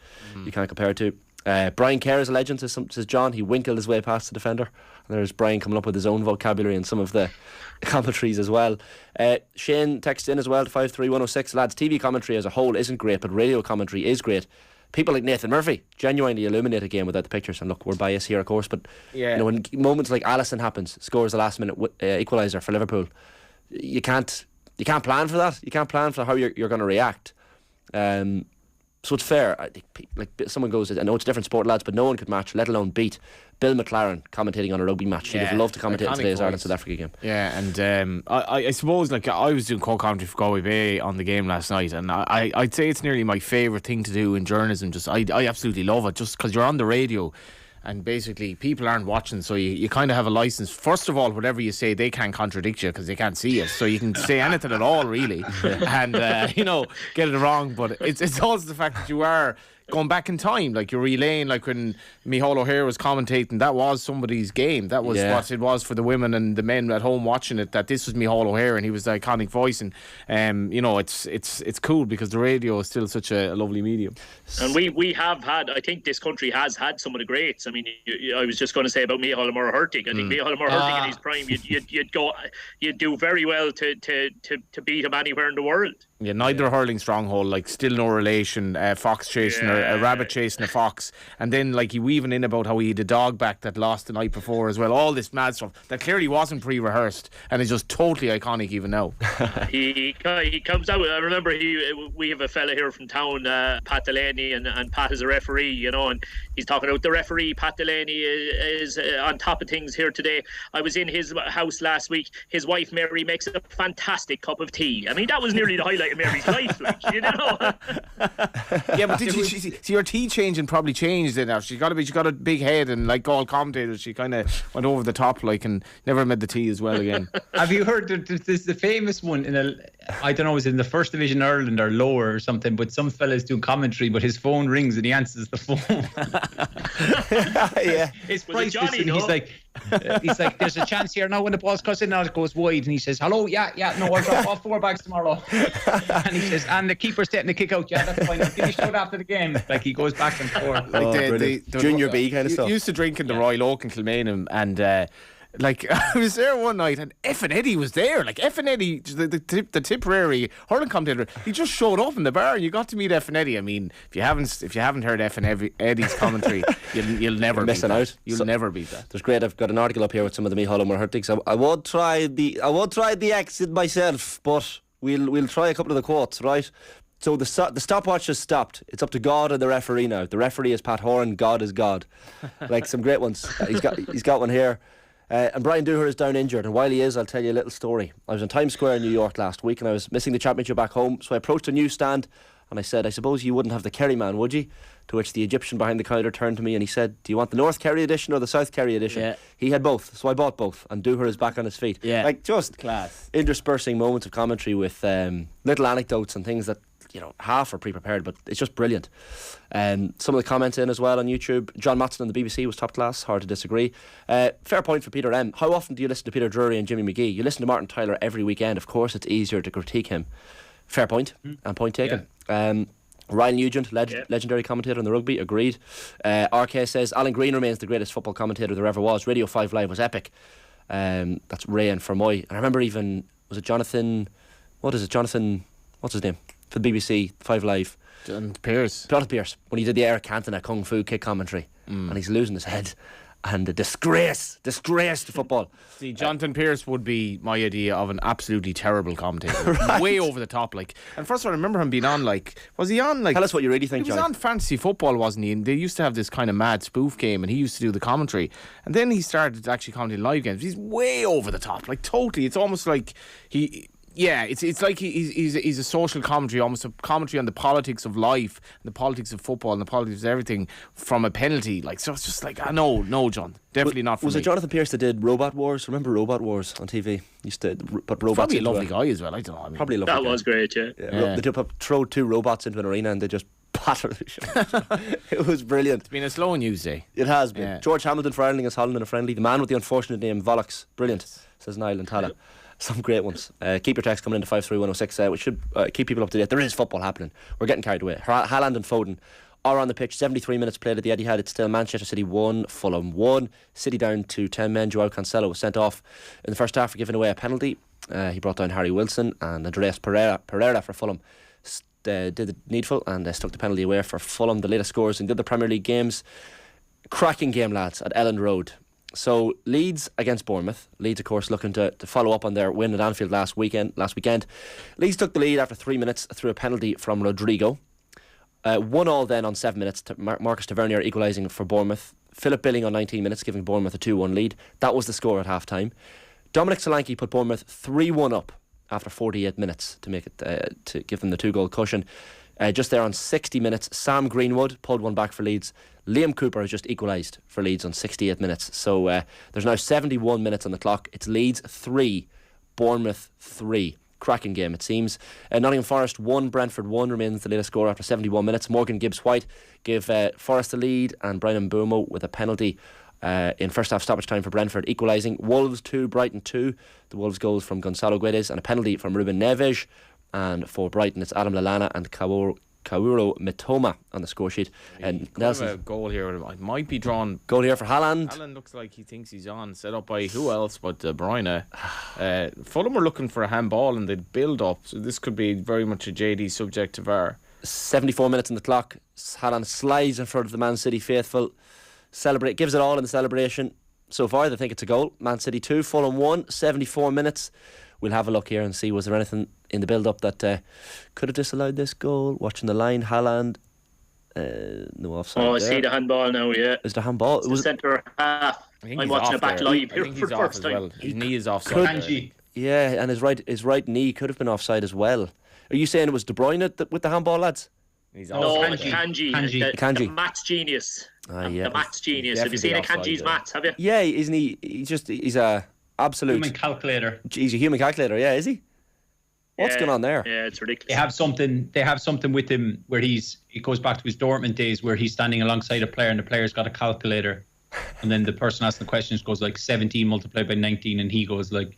Speaker 1: you can't compare it to. Brian Kerr is a legend, says John. He winkled his way past the defender. And there's Brian coming up with his own vocabulary and some of the commentaries as well. Shane texts in as well to 53106. Lads, TV commentary as a whole isn't great, but radio commentary is great. People like Nathan Murphy genuinely illuminate a game without the pictures. And look, we're biased here, of course, but when moments like Alisson happens, scores the last minute equaliser for Liverpool, you can't plan for that. You can't plan for how you're going to react. So it's fair. I think, like someone goes, I know it's a different sport, lads, but no one could match, let alone beat Bill McLaren commentating on a rugby match. He'd have loved to commentate today's Ireland-South Africa game.
Speaker 3: Yeah, and I suppose, like, I was doing co-commentary for Galway Bay on the game last night, and I'd say it's nearly my favourite thing to do in journalism. Just I absolutely love it, just because you're on the radio. And basically, people aren't watching, so you kind of have a license. First of all, whatever you say, they can't contradict you because they can't see it. So you can say anything at all, really, and get it wrong. But it's also the fact that you are going back in time, like you're relaying, like when Micheál O'Hare was commentating, that was somebody's game. That was what it was for the women and the men at home watching it. That this was Micheál O'Hare and he was the iconic voice, and it's cool because the radio is still such a lovely medium.
Speaker 11: And we have had, I think this country has had some of the greats. I mean, I was just going to say about Micheál O'Hare-Hurtig. I think Micheál O'Hare-Hurtig in his prime, you'd do very well to beat him anywhere in the world.
Speaker 3: Yeah, neither hurling stronghold, like still no relation, fox chasing a rabbit chasing a fox, and then like you weaving in about how he had a dog back that lost the night before as well, all this mad stuff that clearly wasn't pre-rehearsed and is just totally iconic even now.
Speaker 11: he comes out, I remember we have a fella here from town, Pat Delaney, and Pat is a referee, and he's talking about the referee. Pat Delaney is on top of things here today. I was in his house last week. His wife Mary makes a fantastic cup of tea. I mean, that was nearly the highlight of Mary's life,
Speaker 3: Yeah, but did she see her tea changing probably changed it now. She's got a big head, and like all commentators, she kind of went over the top, like, and never made the tea as well again.
Speaker 15: Have you heard there's the famous one I don't know, it was in the First Division Ireland or lower or something, but some fella's doing commentary, but his phone rings and he answers the phone.
Speaker 1: Yeah,
Speaker 15: it's priceless, and he's like, there's a chance here now when the ball's cuts in, now it goes wide, and he says, hello, yeah, no, I'll drop off 4 bags tomorrow. And he says, and the keeper's taking the kick out, yeah, that's fine, I'll give you a shout after the game. Like, he goes back and forth.
Speaker 3: Like
Speaker 1: the Junior B kind of stuff.
Speaker 3: Used to drink in the Royal Oak in Kilmainham, and like, I was there one night and Effin Eddie was there. Like, Effin Eddie, the Tipperary hurling commentator, he just showed up in the bar and you got to meet Effin Eddie. I mean, if you haven't heard Effin Eddie's commentary, you'll never beat that.
Speaker 1: Out.
Speaker 3: You'll never beat that.
Speaker 1: There's great. I've got an article up here with some of the Micheál O'Hare-Hurtigs. I won't try the exit myself, but we'll try a couple of the quotes, right? So the stopwatch has stopped. It's up to God and the referee now. The referee is Pat Horan. God is God. Like some great ones. He's got one here. And Brian Dooher is down injured, and while he is, I'll tell you a little story. I was in Times Square in New York last week and I was missing the championship back home, so I approached a newsstand and I said, I suppose you wouldn't have the Kerry man, would you? To which the Egyptian behind the counter turned to me and he said, do you want the North Kerry edition or the South Kerry edition? Yeah. He had both, so I bought both, and Dooher is back on his feet.
Speaker 3: Yeah.
Speaker 1: Like, just
Speaker 3: class.
Speaker 1: Interspersing moments of commentary with little anecdotes and things that, half are pre-prepared, but it's just brilliant. Some of the comments in as well on YouTube. John Matson on the BBC was top class, hard to disagree. Fair point for Peter M. How often do you listen to Peter Drury and Jimmy McGee? You listen to Martin Tyler every weekend. Of course it's easier to critique him. Fair point, and point taken. Ryan Nugent, legendary commentator on the Rugby, agreed. RK says Alan Green remains the greatest football commentator there ever was. Radio 5 Live was epic. That's Ray and Fermoy. And I remember even, was it Jonathan, what's his name? For the BBC 5 Live,
Speaker 3: Jonathan Pearce,
Speaker 1: when he did the Eric Cantona Kung Fu kick commentary, and he's losing his head, and a disgrace to football.
Speaker 3: See, Jonathan Pearce would be my idea of an absolutely terrible commentator. Right. Way over the top, like. And first of all, I remember him being on, like, was he on, like,
Speaker 1: tell us what you really think,
Speaker 3: He was
Speaker 1: Johnny.
Speaker 3: on Fantasy Football, wasn't he? And they used to have this kind of mad spoof game, and he used to do the commentary. And then he started actually commentating live games. He's way over the top, like, totally. It's almost like it's like he's a social commentary, almost a commentary on the politics of life, and the politics of football, and the politics of everything from a penalty. Like, so it's just like, no, John, definitely not for me.
Speaker 1: Was it Jonathan Pearce that did Robot Wars? Remember Robot Wars on TV? Used to put robots.
Speaker 3: Probably a lovely guy as well. I don't know. I mean,
Speaker 1: probably a lovely guy.
Speaker 11: That was great, yeah.
Speaker 1: They throw 2 robots into an arena and they just batter the shit. It was brilliant.
Speaker 3: It's been a slow news day.
Speaker 1: It has been. Yeah. George Hamilton for Ireland against Holland in a friendly. The man with the unfortunate name Volux. Brilliant, says Niall and Tala. Some great ones. Keep your text coming into 53106. We should keep people up to date. There is football happening. We're getting carried away. Haaland and Foden are on the pitch. 73 minutes played at the Etihad. It's still Manchester City 1, Fulham 1. City down to 10 men. Joao Cancelo was sent off in the first half for giving away a penalty. He brought down Harry Wilson, and Andreas Pereira for Fulham did the needful and stuck the penalty away for Fulham. The latest scores in the other Premier League games. Cracking game, lads, at Elland Road. So Leeds against Bournemouth. Leeds, of course, looking to follow up on their win at Anfield last weekend. Leeds took the lead after 3 minutes through a penalty from Rodrigo. 1-1 then on 7 minutes. Marcus Tavernier equalising for Bournemouth. Philip Billing on 19 minutes, giving Bournemouth a 2-1 lead. That was the score at half-time. Dominic Solanke put Bournemouth 3-1 up after 48 minutes to make it to give them the 2-goal cushion. Just there on 60 minutes, Sam Greenwood pulled one back for Leeds. Liam Cooper has just equalised for Leeds on 68 minutes. So there's now 71 minutes on the clock. It's Leeds 3, Bournemouth 3. Cracking game, it seems. Nottingham Forest 1, Brentford 1 remains the latest score after 71 minutes. Morgan Gibbs-White gave Forest the lead, and Brian Mbumo with a penalty in first half stoppage time for Brentford, equalising. Wolves 2, Brighton 2. The Wolves goals from Gonzalo Guedes and a penalty from Ruben Neves. And for Brighton, it's Adam Lallana and Kaoru Mitoma on the score sheet. And
Speaker 3: Nelson, a goal here. It might be drawn.
Speaker 1: Goal here for Haaland.
Speaker 3: Haaland looks like he thinks he's on. Set up by who else but De Bruyne. Fulham were looking for a handball and they'd build up. So this could be very much a JD subject to VAR.
Speaker 1: 74 minutes on the clock. Haaland slides in front of the Man City faithful. Gives it all in the celebration. So far, they think it's a goal. Man City 2, Fulham 1. 74 minutes. We'll have a look here and see, was there anything in the build-up that could have disallowed this goal? Watching the line, Haaland, no offside.
Speaker 11: I see the handball now, yeah.
Speaker 1: Is the handball?
Speaker 11: It's the centre half. I'm watching it back live here for the first time.
Speaker 3: Well. His knee is offside.
Speaker 1: Yeah, and his right knee could have been offside as well. Are you saying it was De Bruyne with the handball, lads?
Speaker 11: No, Kanji. The maths genius. The maths genius. Have you seen a Kanji's maths, have you?
Speaker 1: Yeah, isn't he? He's a absolute
Speaker 15: human calculator.
Speaker 1: He's a human calculator, yeah, is he? What's going on there?
Speaker 11: Yeah, it's ridiculous.
Speaker 15: They have something with him where it goes back to his Dortmund days where he's standing alongside a player and the player's got a calculator. And then the person asking the questions goes like 17 multiplied by 19 and he goes like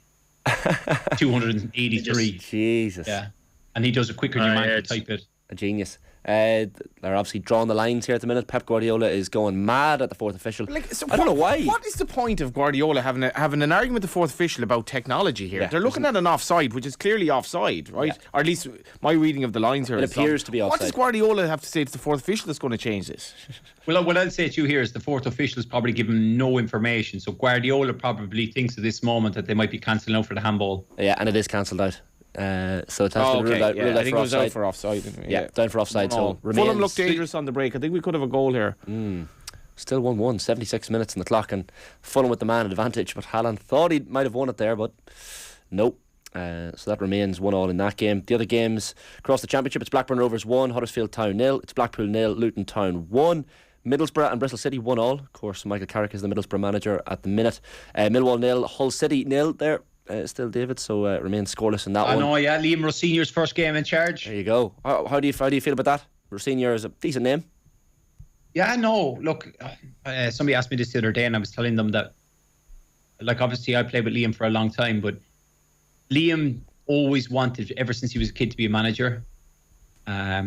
Speaker 15: 283.
Speaker 1: Jesus.
Speaker 15: Yeah. And he does it quicker than your man can type it.
Speaker 1: A genius. They're obviously drawing the lines here at the minute. Pep Guardiola is going mad at the fourth official. I don't know why.
Speaker 3: What is the point of Guardiola having an argument with the fourth official about technology here? They're looking at an offside, which is clearly offside, right? Or at least my reading of the lines here.
Speaker 1: It appears to be offside.
Speaker 3: What does Guardiola have to say to the fourth official that's going to change this?
Speaker 15: Well, what I'll say to you here is the fourth official is probably given no information. So Guardiola probably thinks at this moment that they might be cancelling out for the handball.
Speaker 1: Yeah, and it is cancelled out. So it has been ruled out,
Speaker 3: I think it was out for offside.
Speaker 1: Yeah, down for offside. So
Speaker 3: Fulham looked dangerous on the break. I think we could have a goal here.
Speaker 1: Still 1-1, 76 minutes on the clock, and Fulham with the man advantage. But Haaland thought he might have won it there, but nope. So that remains 1-1 in that game. The other games across the Championship, it's Blackburn Rovers 1, Huddersfield Town 0. It's Blackpool 0, Luton Town 1. Middlesbrough and Bristol City 1-1. Of course, Michael Carrick is the Middlesbrough manager at the minute. Millwall 0, Hull City 0 there. Still David, so remains scoreless in that one.
Speaker 15: I know, yeah. Liam Rossinior's first game in charge.
Speaker 1: There you go. How do you feel about that? Rossinior is a decent name.
Speaker 15: Yeah, no. Look, somebody asked me this the other day, and I was telling them that, like, obviously I played with Liam for a long time, but Liam always wanted, ever since he was a kid, to be a manager.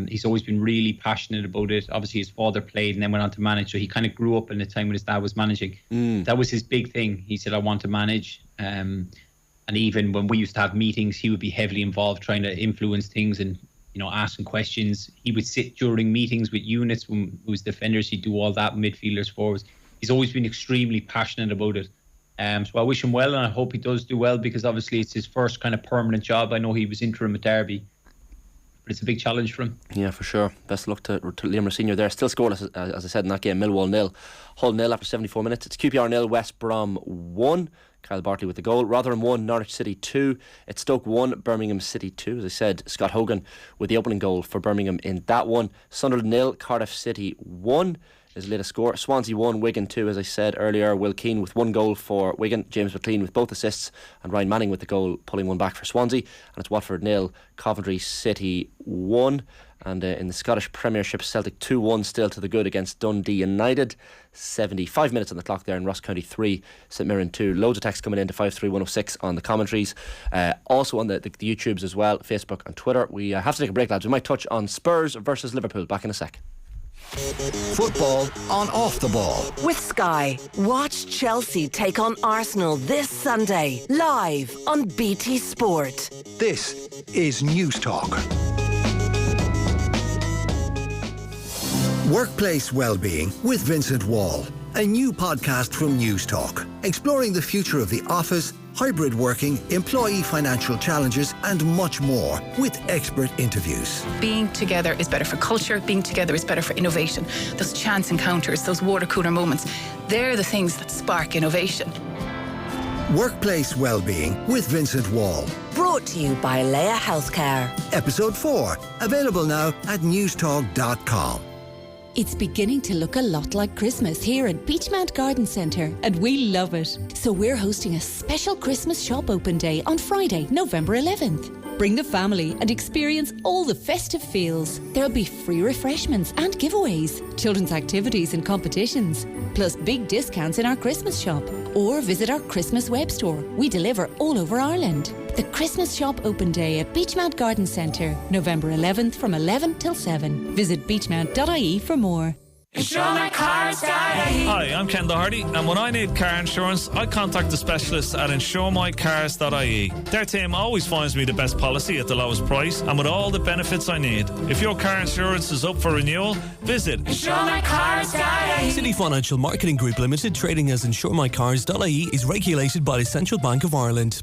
Speaker 15: He's always been really passionate about it. Obviously, his father played and then went on to manage, so he kind of grew up in the time when his dad was managing. That was his big thing. He said, I want to manage. And even when we used to have meetings, he would be heavily involved trying to influence things and, asking questions. He would sit during meetings with units when it was defenders. He'd do all that, midfielders, forwards. He's always been extremely passionate about it. So I wish him well, and I hope he does do well, because obviously it's his first kind of permanent job. I know he was interim at Derby, but it's a big challenge for him.
Speaker 1: Yeah, for sure. Best of luck to Liam Rossinior there. Still scoreless, as I said, in that game. Millwall 0, Hull 0 after 74 minutes. It's QPR 0, West Brom 1. Kyle Bartley with the goal. Rotherham 1, Norwich City 2. It's Stoke 1, Birmingham City 2. As I said, Scott Hogan with the opening goal for Birmingham in that one. Sunderland 0, Cardiff City 1 is the latest score. Swansea 1, Wigan 2, as I said earlier. Will Keane with 1 goal for Wigan. James McLean with both assists, and Ryan Manning with the goal, pulling one back for Swansea. And it's Watford 0, Coventry City 1. And in the Scottish Premiership, Celtic 2-1 still to the good against Dundee United. 75 minutes on the clock there in Ross County 3, St Mirren 2. Loads of text coming in to 53106 on the commentaries. Also on the YouTubes as well, Facebook and Twitter. We have to take a break, lads. We might touch on Spurs versus Liverpool. Back in a sec.
Speaker 5: Football on Off the Ball.
Speaker 6: With Sky, watch Chelsea take on Arsenal this Sunday, live on BT Sport.
Speaker 5: This is News Talk. Workplace Wellbeing with Vincent Wall. A new podcast from News Talk, exploring the future of the office hybrid working, employee financial challenges and much more with expert interviews.
Speaker 7: Being together is better for culture, being together is better for innovation. Those chance encounters, those water cooler moments, they're the things that spark innovation.
Speaker 5: Workplace Wellbeing with Vincent Wall.
Speaker 6: Brought to you by Leia Healthcare.
Speaker 5: Episode 4, available now at newstalk.com.
Speaker 16: It's beginning to look a lot like Christmas here at Beachmount Garden Centre, and we love it. So we're hosting a special Christmas shop open day on Friday, November 11th. Bring the family and experience all the festive feels. There'll be free refreshments and giveaways, children's activities and competitions, plus big discounts in our Christmas shop. Or visit our Christmas web store. We deliver all over Ireland. The Christmas Shop Open Day at Beachmount Garden Centre, November 11th from 11 till 7. Visit beachmount.ie for more.
Speaker 17: Hi, I'm Ken Doherty, and when I need car insurance, I contact the specialists at insuremycars.ie. Their team always finds me the best policy at the lowest price and with all the benefits I need. If your car insurance is up for renewal, visit insuremycars.ie.
Speaker 19: City Financial Marketing Group Limited, trading as insuremycars.ie, is regulated by the Central Bank of Ireland.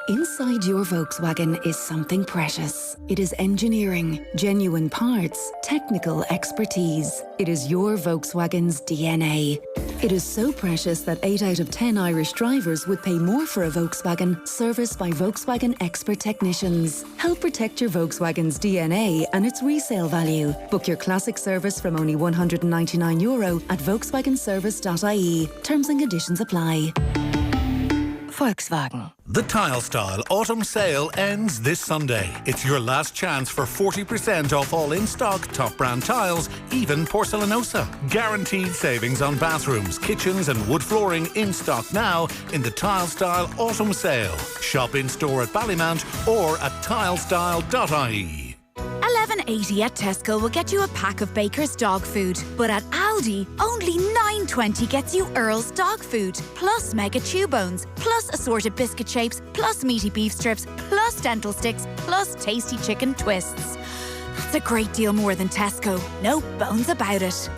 Speaker 20: Inside your Volkswagen is something precious. It is engineering, genuine parts, technical expertise. It is your Volkswagen's DNA. It is so precious that 8 out of 10 Irish drivers would pay more for a Volkswagen serviced by Volkswagen expert technicians. Help protect your Volkswagen's DNA and its resale value. Book your classic service from only €199 at volkswagenservice.ie. Terms and conditions apply. Volkswagen.
Speaker 21: The Tile Style Autumn Sale ends this Sunday. It's your last chance for 40% off all in-stock top brand tiles, even porcelanosa. Guaranteed savings on bathrooms, kitchens and wood flooring in stock now in the Tile Style Autumn Sale. Shop in-store at Ballymount or at tilestyle.ie.
Speaker 22: $11.80 at Tesco will get you a pack of Baker's dog food. But at Aldi, only $9.20 gets you Earl's dog food, plus mega chew bones, plus assorted biscuit shapes, plus meaty beef strips, plus dental sticks, plus tasty chicken twists. That's a great deal more than Tesco. No bones about it.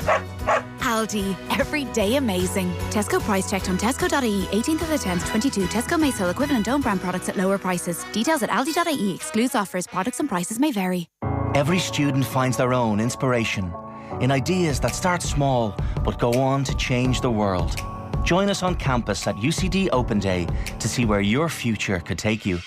Speaker 22: Aldi, every day amazing. Tesco price checked on tesco.ie, 18th of the 10th, 22. Tesco may sell equivalent own brand products at lower prices. Details at aldi.ie. Excludes offers. Products and prices may vary.
Speaker 23: Every student finds their own inspiration in ideas that start small but go on to change the world. Join us on campus at UCD Open Day to see where your future could take you.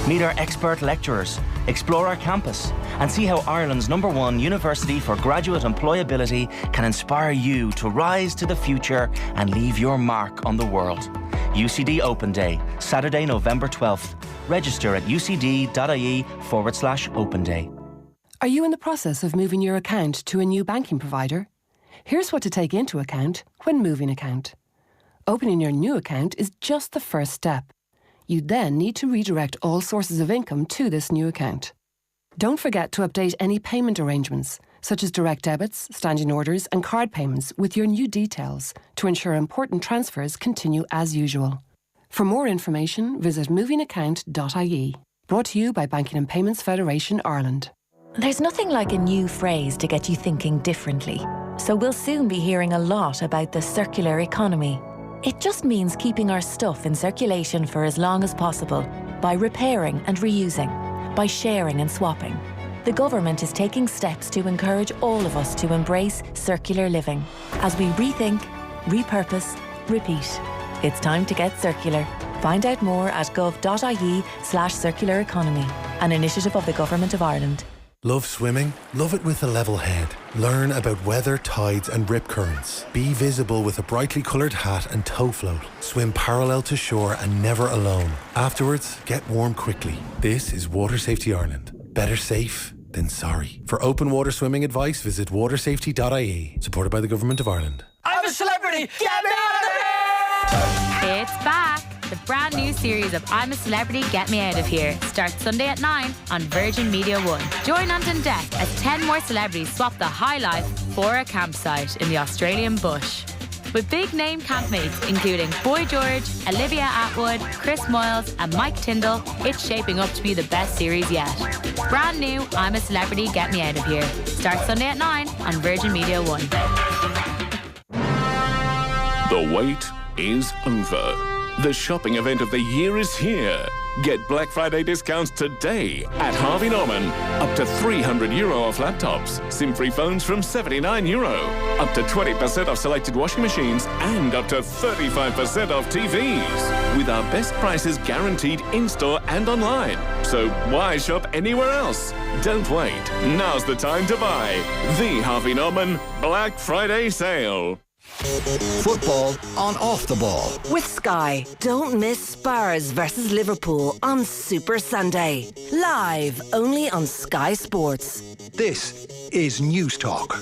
Speaker 23: Meet our expert lecturers, explore our campus, and see how Ireland's #1 university for graduate employability can inspire you to rise to the future and leave your mark on the world. UCD Open Day, Saturday, November 12th. Register at ucd.ie/Open Day.
Speaker 24: Are you in the process of moving your account to a new banking provider? Here's what to take into account when moving account. Opening your new account is just the first step. You then need to redirect all sources of income to this new account. Don't forget to update any payment arrangements, such as direct debits, standing orders and card payments with your new details to ensure important transfers continue as usual. For more information, visit movingaccount.ie. Brought to you by Banking and Payments Federation Ireland.
Speaker 25: There's nothing like a new phrase to get you thinking differently. So we'll soon be hearing a lot about the circular economy. It just means keeping our stuff in circulation for as long as possible by repairing and reusing, by sharing and swapping. The government is taking steps to encourage all of us to embrace circular living as we rethink, repurpose, repeat. It's time to get circular. Find out more at gov.ie/circular economy, an initiative of the Government of Ireland.
Speaker 31: Love swimming? Love it with a level head. Learn about weather, tides and rip currents. Be visible with a brightly coloured hat and tow float. Swim parallel to shore and never alone. Afterwards, get warm quickly. This is Water Safety Ireland. Better safe than sorry. For open water swimming advice, visit watersafety.ie. Supported by the Government of Ireland.
Speaker 32: I'm a celebrity! Get me out of here!
Speaker 33: It's back! The brand new series of I'm a Celebrity, Get Me Out of Here starts Sunday at 9 on Virgin Media 1. Join Anton Deck as 10 more celebrities swap the high life for a campsite in the Australian bush. With big name campmates including Boy George, Olivia Atwood, Chris Moyles and Mike Tyndall, it's shaping up to be the best series yet. Brand new I'm a Celebrity, Get Me Out of Here starts Sunday at 9 on Virgin Media 1.
Speaker 34: The wait is over.
Speaker 2: The shopping event of the year is here. Get Black Friday discounts today at Harvey Norman. Up to €300 off laptops, SIM-free phones from €79, up to 20% off selected washing machines, and up to 35% off TVs. With our best prices guaranteed in-store and online. So why shop anywhere else? Don't wait. Now's the time to buy. The Harvey Norman Black Friday sale.
Speaker 5: Football on Off the Ball.
Speaker 6: With Sky, don't miss Spurs versus Liverpool on Super Sunday. Live only on Sky Sports.
Speaker 5: This is News Talk.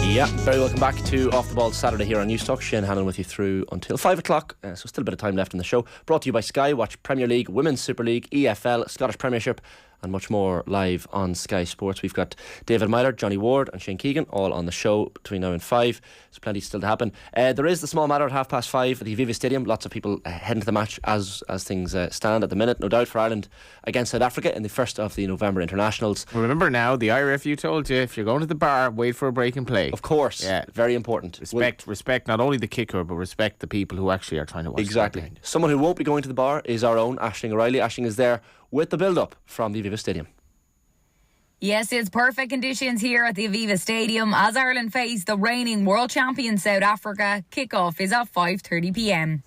Speaker 1: Yeah, very welcome back to Off the Ball Saturday here on News Talk. Shane Hannon with you through until 5 o'clock, so still a bit of time left in the show. Brought to you by Sky. Watch Premier League, Women's Super League, EFL, Scottish Premiership and much more live on Sky Sports. We've got David Meyler, Johnny Ward and Shane Keegan all on the show between now and 5. There's plenty still to happen. There is the small matter at 5:30 at the Aviva Stadium. Lots of people heading to the match as things stand at the minute. No doubt for Ireland against South Africa in the first of the November internationals.
Speaker 3: Remember now, the IRFU told you, if you're going to the bar, wait for a break and play.
Speaker 1: Of course.
Speaker 3: Yeah.
Speaker 1: Very important.
Speaker 3: Respect not only the kicker, but respect the people who actually are trying to watch.
Speaker 1: Exactly. Someone who won't be going to the bar is our own Aisling O'Reilly. Aisling is there with the build-up from the Aviva Stadium.
Speaker 4: Yes, it's perfect conditions here at the Aviva Stadium as Ireland face the reigning world champion South Africa. Kick-off is at 5:30pm.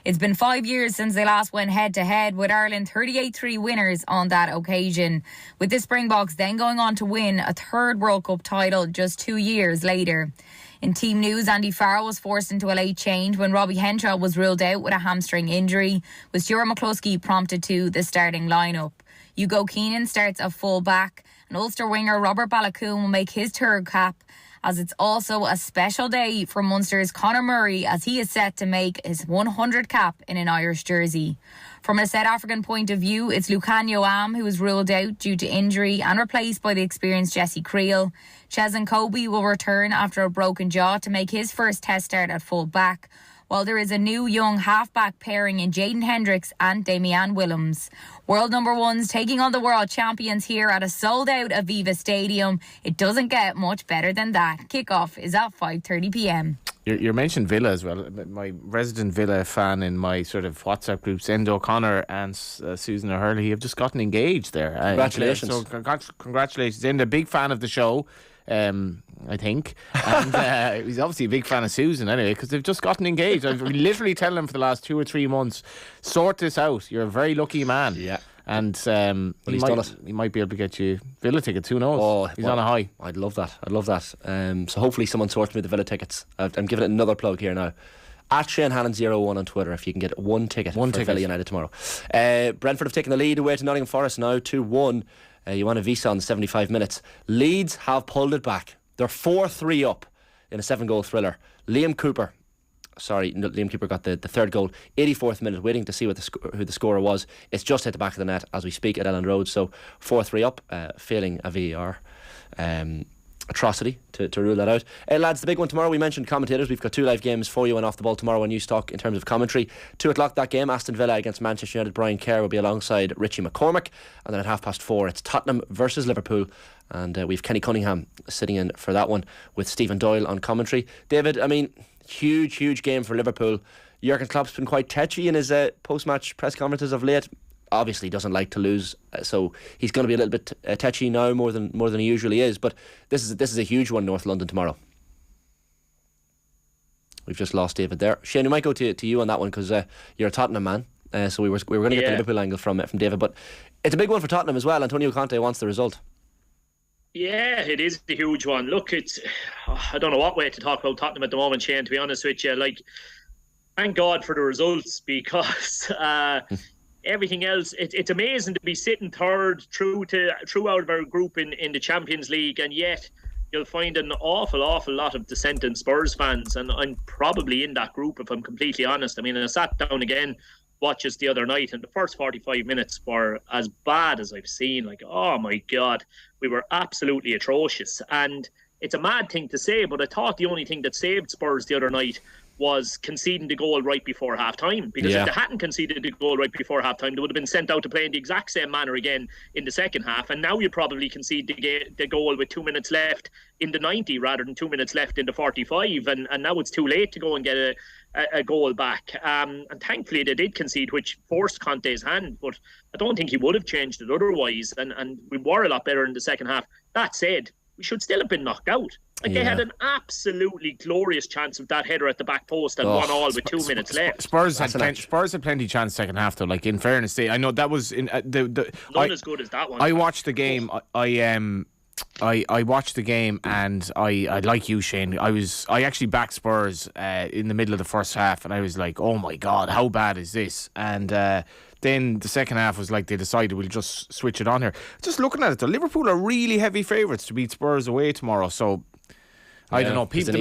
Speaker 4: It's been 5 years since they last went head-to-head, with Ireland 38-3 winners on that occasion, with the Springboks then going on to win a third World Cup title just 2 years later. In team news, Andy Farrell was forced into a late change when Robbie Henshaw was ruled out with a hamstring injury, with Stuart McCluskey prompted to the starting lineup. Hugo Keenan starts at full back, and Ulster winger Robert Balakoon will make his third cap, as it's also a special day for Munster's Conor Murray, as he is set to make his 100th cap in an Irish jersey. From a South African point of view, it's Lucanio Am who is ruled out due to injury and replaced by the experienced Jesse Creel. Cheslin Kobe will return after a broken jaw to make his first test start at full back, while there is a new young half-back pairing in Jaden Hendricks and Damian Willems. World number ones taking on the world champions here at a sold-out Aviva Stadium. It doesn't get much better than that. Kick-off is at 5:30pm.
Speaker 3: You mentioned Villa as well. My resident Villa fan in my sort of WhatsApp groups, Enda O'Connor and Susan O'Hurley, have just gotten engaged there.
Speaker 1: Congratulations.
Speaker 3: So congratulations, Enda. Big fan of the show, I think. And he's obviously a big fan of Susan anyway, because they've just gotten engaged. I've been literally telling them for the last 2 or 3 months, sort this out. You're a very lucky man.
Speaker 1: Yeah.
Speaker 3: And
Speaker 1: he's done it.
Speaker 3: He might be able to get you Villa tickets. Who knows?
Speaker 1: Oh,
Speaker 3: he's on a high.
Speaker 1: I'd love that. So hopefully someone sorts me the Villa tickets. I'm giving it another plug here now. At Shane Hannon 01 on Twitter if you can get one ticket for Villa United tomorrow. Brentford have taken the lead away to Nottingham Forest now 2-1. Ioana Visa on the 75 minutes. Leeds have pulled it back. They're 4-3 up in a 7-goal thriller. Liam Cooper got the third goal, 84th minute, waiting to see who the scorer was. It's just hit the back of the net as we speak at Elland Road, so 4-3 up, failing a VAR atrocity to rule that out. Lads, the big one tomorrow, we mentioned commentators. We've got 2 live games for you on Off the Ball tomorrow on News Talk in terms of commentary. 2 o'clock that game, Aston Villa against Manchester United. Brian Kerr will be alongside Richie McCormick, and then at 4:30 it's Tottenham versus Liverpool, and we've Kenny Cunningham sitting in for that one with Stephen Doyle on commentary. David, I mean, huge game for Liverpool. Jurgen Klopp's been quite tetchy in his post-match press conferences of late. Obviously doesn't like to lose, so he's going to be a little bit tetchy now more than he usually is. But this is a huge one, North London tomorrow. We've just lost David there. Shane, we might go to you on that one because you're a Tottenham man. So we were going to get the Liverpool angle from David, but it's a big one for Tottenham as well. Antonio Conte wants the result.
Speaker 11: Yeah, it is a huge one. Look, I don't know what way to talk about Tottenham at the moment, Shane, to be honest with you. Like, thank God for the results, because everything else, it's amazing to be sitting third through out of our group in the Champions League, and yet you'll find an awful lot of dissenting Spurs fans, and I'm probably in that group if I'm completely honest. I mean, I sat down again, watched us the other night, and the first 45 minutes were as bad as I've seen. Like, oh my God, we were absolutely atrocious. And it's a mad thing to say, but I thought the only thing that saved Spurs the other night was conceding the goal right before half-time. Because if they hadn't conceded the goal right before half-time, they would have been sent out to play in the exact same manner again in the second half. And now you probably concede the goal with 2 minutes left in the 90 rather than 2 minutes left in the 45. And now it's too late to go and get a goal back. And thankfully they did concede, which forced Conte's hand. But I don't think he would have changed it otherwise. And we were a lot better in the second half. That said, we should still have been knocked out. Like they had an absolutely glorious chance of that header at the back post and 1-1 with 2 minutes left.
Speaker 3: Spurs had plenty of chance second half though. Like in fairness, I know that was in
Speaker 11: none as good as that one.
Speaker 3: I watched the game. I watched the game and I like you, Shane. I actually backed Spurs in the middle of the first half, and I was like, oh my god, how bad is this? And then the second half was like they decided we'll just switch it on here. Just looking at it though, Liverpool are really heavy favourites to beat Spurs away tomorrow. So I don't know. People, the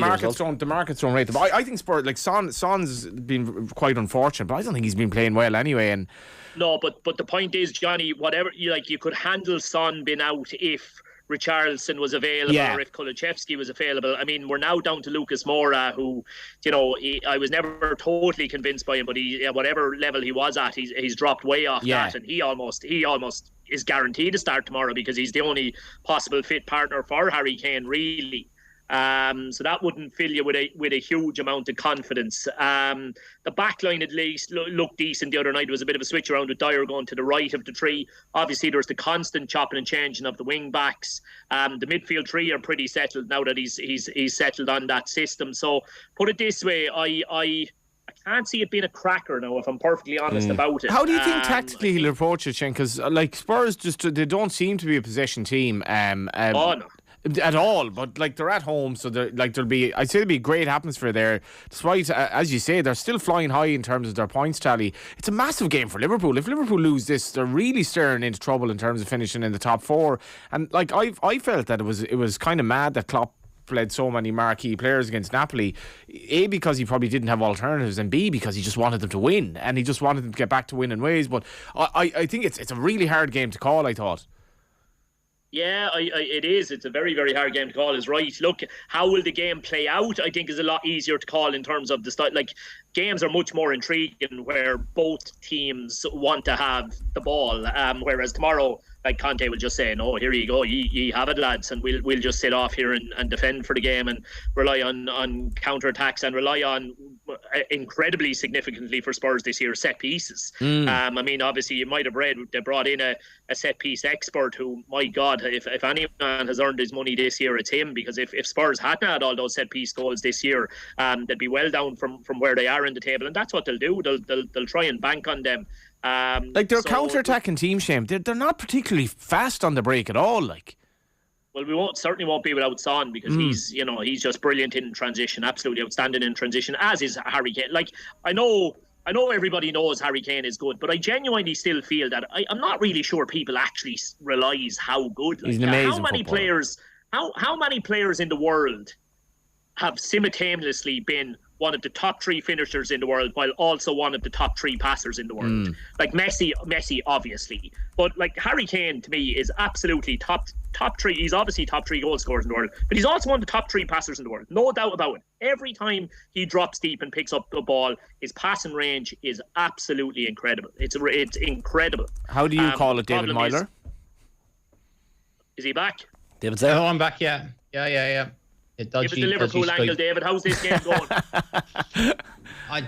Speaker 3: markets don't rate them. I think Spurs, like Son's been quite unfortunate, but I don't think he's been playing well anyway. And
Speaker 11: no, but the point is, Johnny, whatever you could handle Son being out if Richarlison was available or if Kulusevski was available. I mean, we're now down to Lucas Moura, who, I was never totally convinced by him, but whatever level he was at, he's dropped way off that, and he almost is guaranteed to start tomorrow because he's the only possible fit partner for Harry Kane, really. So that wouldn't fill you with a huge amount of confidence. The back line at least looked decent the other night. There was a bit of a switch around with Dyer going to the right of the three. Obviously there was the constant chopping and changing of the wing backs. The midfield three are pretty settled now that he's settled on that system. So put it this way, I can't see it being a cracker now, if I'm perfectly honest about it.
Speaker 3: How do you think tactically he'll approach it, Shane? Because like Spurs, they don't seem to be a possession team.
Speaker 11: No.
Speaker 3: At all, but like they're at home, so there'll be a great atmosphere there. Despite, as you say, they're still flying high in terms of their points tally. It's a massive game for Liverpool. If Liverpool lose this, they're really staring into trouble in terms of finishing in the top four. And like I felt that it was kind of mad that Klopp played so many marquee players against Napoli. A, because he probably didn't have alternatives, and B, because he just wanted them to win, and he just wanted them to get back to winning ways. But I think it's a really hard game to call, I thought.
Speaker 11: Yeah, it is. It's a very, very hard game to call, is right. Look, how will the game play out, I think, is a lot easier to call in terms of the style. Like, games are much more intriguing where both teams want to have the ball. Whereas tomorrow, like, Conte will just say, no, here you go, ye have it, lads, and we'll just sit off here and defend for the game and rely on counter-attacks and rely on, incredibly significantly for Spurs this year, set pieces. I mean, obviously, you might have read they brought in a set-piece expert who, my God, if anyone has earned his money this year, it's him, because if Spurs hadn't had all those set-piece goals this year, they'd be well down from where they are in the table, and that's what they'll do. They'll try and bank on them.
Speaker 3: Like, they're counter-attacking team, Shane. They're not particularly fast on the break at all. Like,
Speaker 11: well, we certainly won't be without Son, because he's just brilliant in transition, absolutely outstanding in transition, as is Harry Kane. Like, I know everybody knows Harry Kane is good, but I genuinely still feel that I'm not really sure people actually realise how good. Like,
Speaker 3: he's an amazing
Speaker 11: how many
Speaker 3: footballer.
Speaker 11: players? How many players in the world have simultaneously been one of the top three finishers in the world while also one of the top three passers in the world? Like Messi obviously, but like Harry Kane to me is absolutely top three. He's obviously top three goal scorers in the world, but he's also one of the top three passers in the world, no doubt about it. Every time he drops deep and picks up the ball, his passing range is absolutely incredible. It's incredible.
Speaker 3: How do you call it, David Meyler?
Speaker 11: Is he back?
Speaker 1: David's there.
Speaker 8: Oh, I'm back. Yeah.
Speaker 11: Give us the Liverpool angle, David. How's this game going?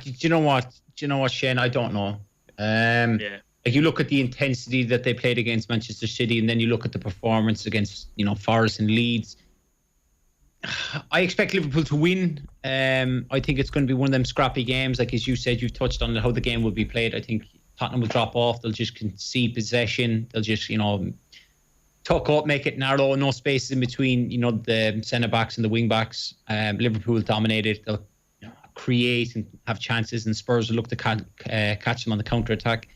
Speaker 8: Do you know what, Shane? I don't know. Like, you look at the intensity that they played against Manchester City, and then you look at the performance against, Forest and Leeds. I expect Liverpool to win. I think it's going to be one of them scrappy games. Like, as you said, you've touched on how the game will be played. I think Tottenham will drop off. They'll just concede possession. They'll just, tuck up, make it narrow, no spaces in between, the centre-backs and the wing-backs. Liverpool dominated. They'll create and have chances, and Spurs will look to catch them on the counter-attack.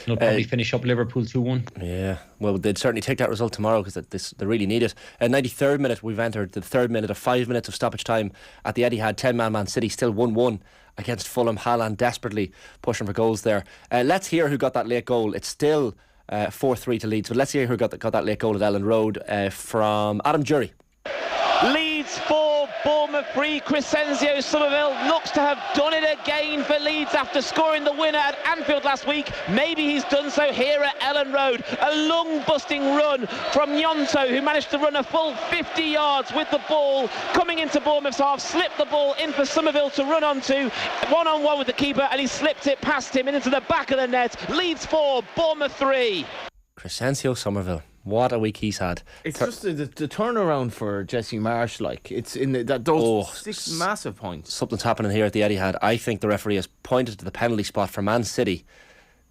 Speaker 8: They'll probably finish up Liverpool 2-1.
Speaker 1: Yeah, well, they'd certainly take that result tomorrow because they really need it. 93rd minute, we've entered the third minute of 5 minutes of stoppage time at the Etihad. 10-man Man City still 1-1 against Fulham. Haaland desperately pushing for goals there. Let's hear who got that late goal. It's still 4-3 to Leeds. So let's hear who got that late goal at Ellen Road from Adam Jury.
Speaker 9: Leeds 4,
Speaker 7: Bournemouth free. Crescencio Somerville looks to have done it again for Leeds after scoring the winner at Anfield last week. Maybe he's done so here at Ellen Road. A lung-busting run from Gnonto, who managed to run a full 50 yards with the ball coming into Bournemouth's half, slipped the ball in for Somerville to run onto, one-on-one with the keeper, and he slipped it past him and into the back of the net. Leeds 4, Bournemouth 3.
Speaker 1: Crescencio Somerville. What a week he's had.
Speaker 3: It's just the turnaround for Jesse Marsh. Like, it's in those 6 massive points.
Speaker 1: Something's happening here at the Etihad. I think the referee has pointed to the penalty spot for Man City.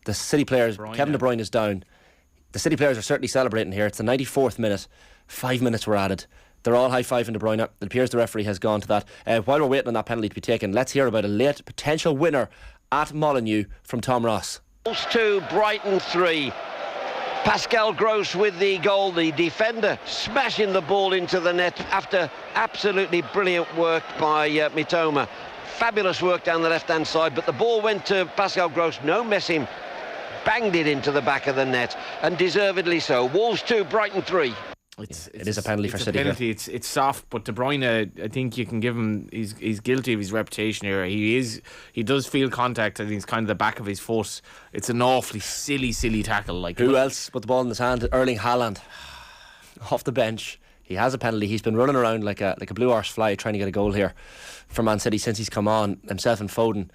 Speaker 1: The City players, Kevin De Bruyne is down. The City players are certainly celebrating here. It's the 94th minute. 5 minutes were added. They're all high-fiving De Bruyne. It appears the referee has gone to that. While we're waiting on that penalty to be taken, let's hear about a late potential winner at Molineux from Tom Ross.
Speaker 9: Wolves 2, Brighton 3. Pascal Gross with the goal, the defender smashing the ball into the net after absolutely brilliant work by Mitoma. Fabulous work down the left-hand side, but the ball went to Pascal Gross, no messing, banged it into the back of the net, and deservedly so. Wolves 2, Brighton 3.
Speaker 1: It is a penalty for City.
Speaker 3: It's soft, but De Bruyne, I think you can give him. He's guilty of his reputation here. He does feel contact. I think it's kind of the back of his foot. It's an awfully silly tackle. Like,
Speaker 1: who else put the ball in his hand? Erling Haaland, off the bench. He has a penalty. He's been running around like a blue arse fly trying to get a goal here for Man City since he's come on. Himself and Foden.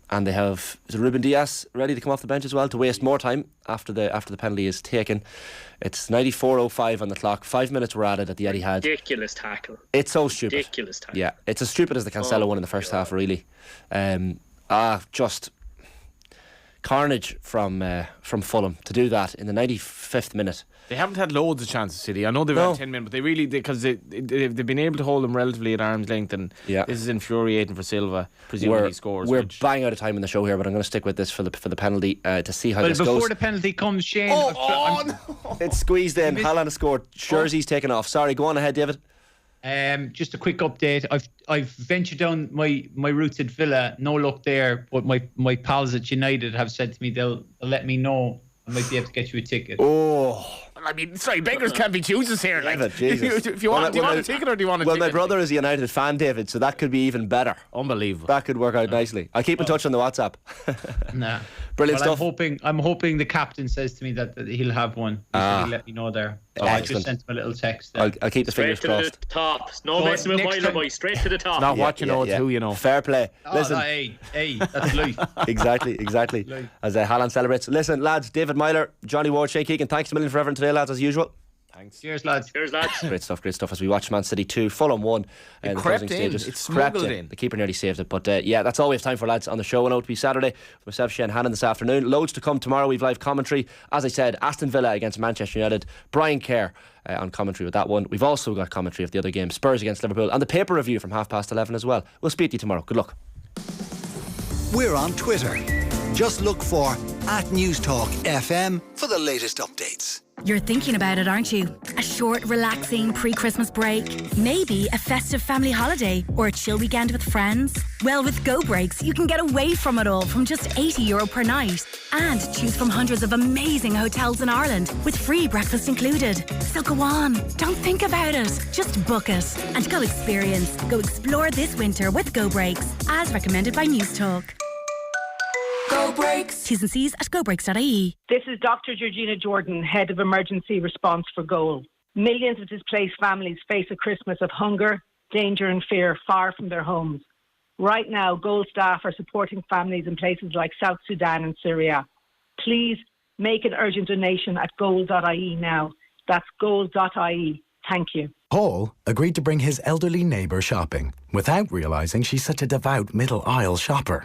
Speaker 1: And they have Ruben Dias ready to come off the bench as well to waste more time after the penalty is taken. It's 94:05 on the clock. 5 minutes were added at the Etihad.
Speaker 11: Ridiculous tackle.
Speaker 1: It's so stupid.
Speaker 11: Ridiculous tackle.
Speaker 1: Yeah, it's as stupid as the Cancelo one in the first half, really. Just carnage from Fulham to do that in the 95th minute.
Speaker 3: They haven't had loads of chances, City. I know they've had 10 minutes, but because they've been able to hold them relatively at arm's length, and this is infuriating for Silva, presumably he scores.
Speaker 1: We're bang out of time in the show here, but I'm going to stick with this for the penalty to see how this goes.
Speaker 8: Before the penalty comes, Shane.
Speaker 1: No. It's squeezed in. Haaland has scored. Jersey's taken off. Sorry, go on ahead, David.
Speaker 8: Just a quick update. I've ventured down my routes at Villa. No luck there, but my pals at United have said to me they'll let me know. I might be able to get you a ticket.
Speaker 3: I mean, sorry, beggars can't be choosers here. Like,
Speaker 1: Jesus.
Speaker 3: If you want, do you want a ticket or do you want a ticket?
Speaker 1: Well, my brother is a United fan, David, so that could be even better.
Speaker 3: Unbelievable.
Speaker 1: That could work out nicely. I'll keep in touch on the WhatsApp.
Speaker 8: Nah.
Speaker 1: Brilliant stuff.
Speaker 8: I'm hoping the captain says to me that he'll have one. He'll let me know there. So I just sent him a little text there.
Speaker 1: I'll keep the fingers crossed.
Speaker 11: Straight to the top. No messing with Meyler, boy. Straight to the top.
Speaker 3: Not what you know, it's who you know.
Speaker 1: Fair play. Listen.
Speaker 8: Hey, that's life.
Speaker 1: Exactly. As Haaland celebrates. Listen, lads, David Meyler, Johnny Ward, Shane Keegan, thanks a million for everything today, lads, as usual.
Speaker 8: Thanks. Cheers, lads.
Speaker 1: Great stuff as we watch Man City 2, Fulham 1 in the closing stages.
Speaker 3: It's smuggled in.
Speaker 1: The keeper nearly saved it, but that's all we have time for, lads, on the show. And it'll be Saturday with myself, Shane, Hannon this afternoon. Loads to come tomorrow. We've live commentary. As I said, Aston Villa against Manchester United. Brian Kerr on commentary with that one. We've also got commentary of the other game, Spurs against Liverpool, and the paper review from 11:30 as well. We'll speak to you tomorrow. Good luck.
Speaker 5: We're on Twitter. Just look for @NewsTalkFM for the latest updates.
Speaker 22: You're thinking about it, aren't you? A short, relaxing pre-Christmas break? Maybe a festive family holiday or a chill weekend with friends? Well, with Go Breaks, you can get away from it all from just €80 per night and choose from hundreds of amazing hotels in Ireland with free breakfast included. So go on, don't think about it, just book it and go experience. Go explore this winter with Go Breaks, as recommended by News Talk. Go Breaks. T's and C's at gobreaks.ie.
Speaker 10: This is Dr. Georgina Jordan, Head of Emergency Response for Goal. Millions of displaced families face a Christmas of hunger, danger and fear far from their homes. Right now, Goal staff are supporting families in places like South Sudan and Syria. Please make an urgent donation at goal.ie now. That's goal.ie. Thank you.
Speaker 12: Paul agreed to bring his elderly neighbour shopping without realising she's such a devout middle-aisle shopper.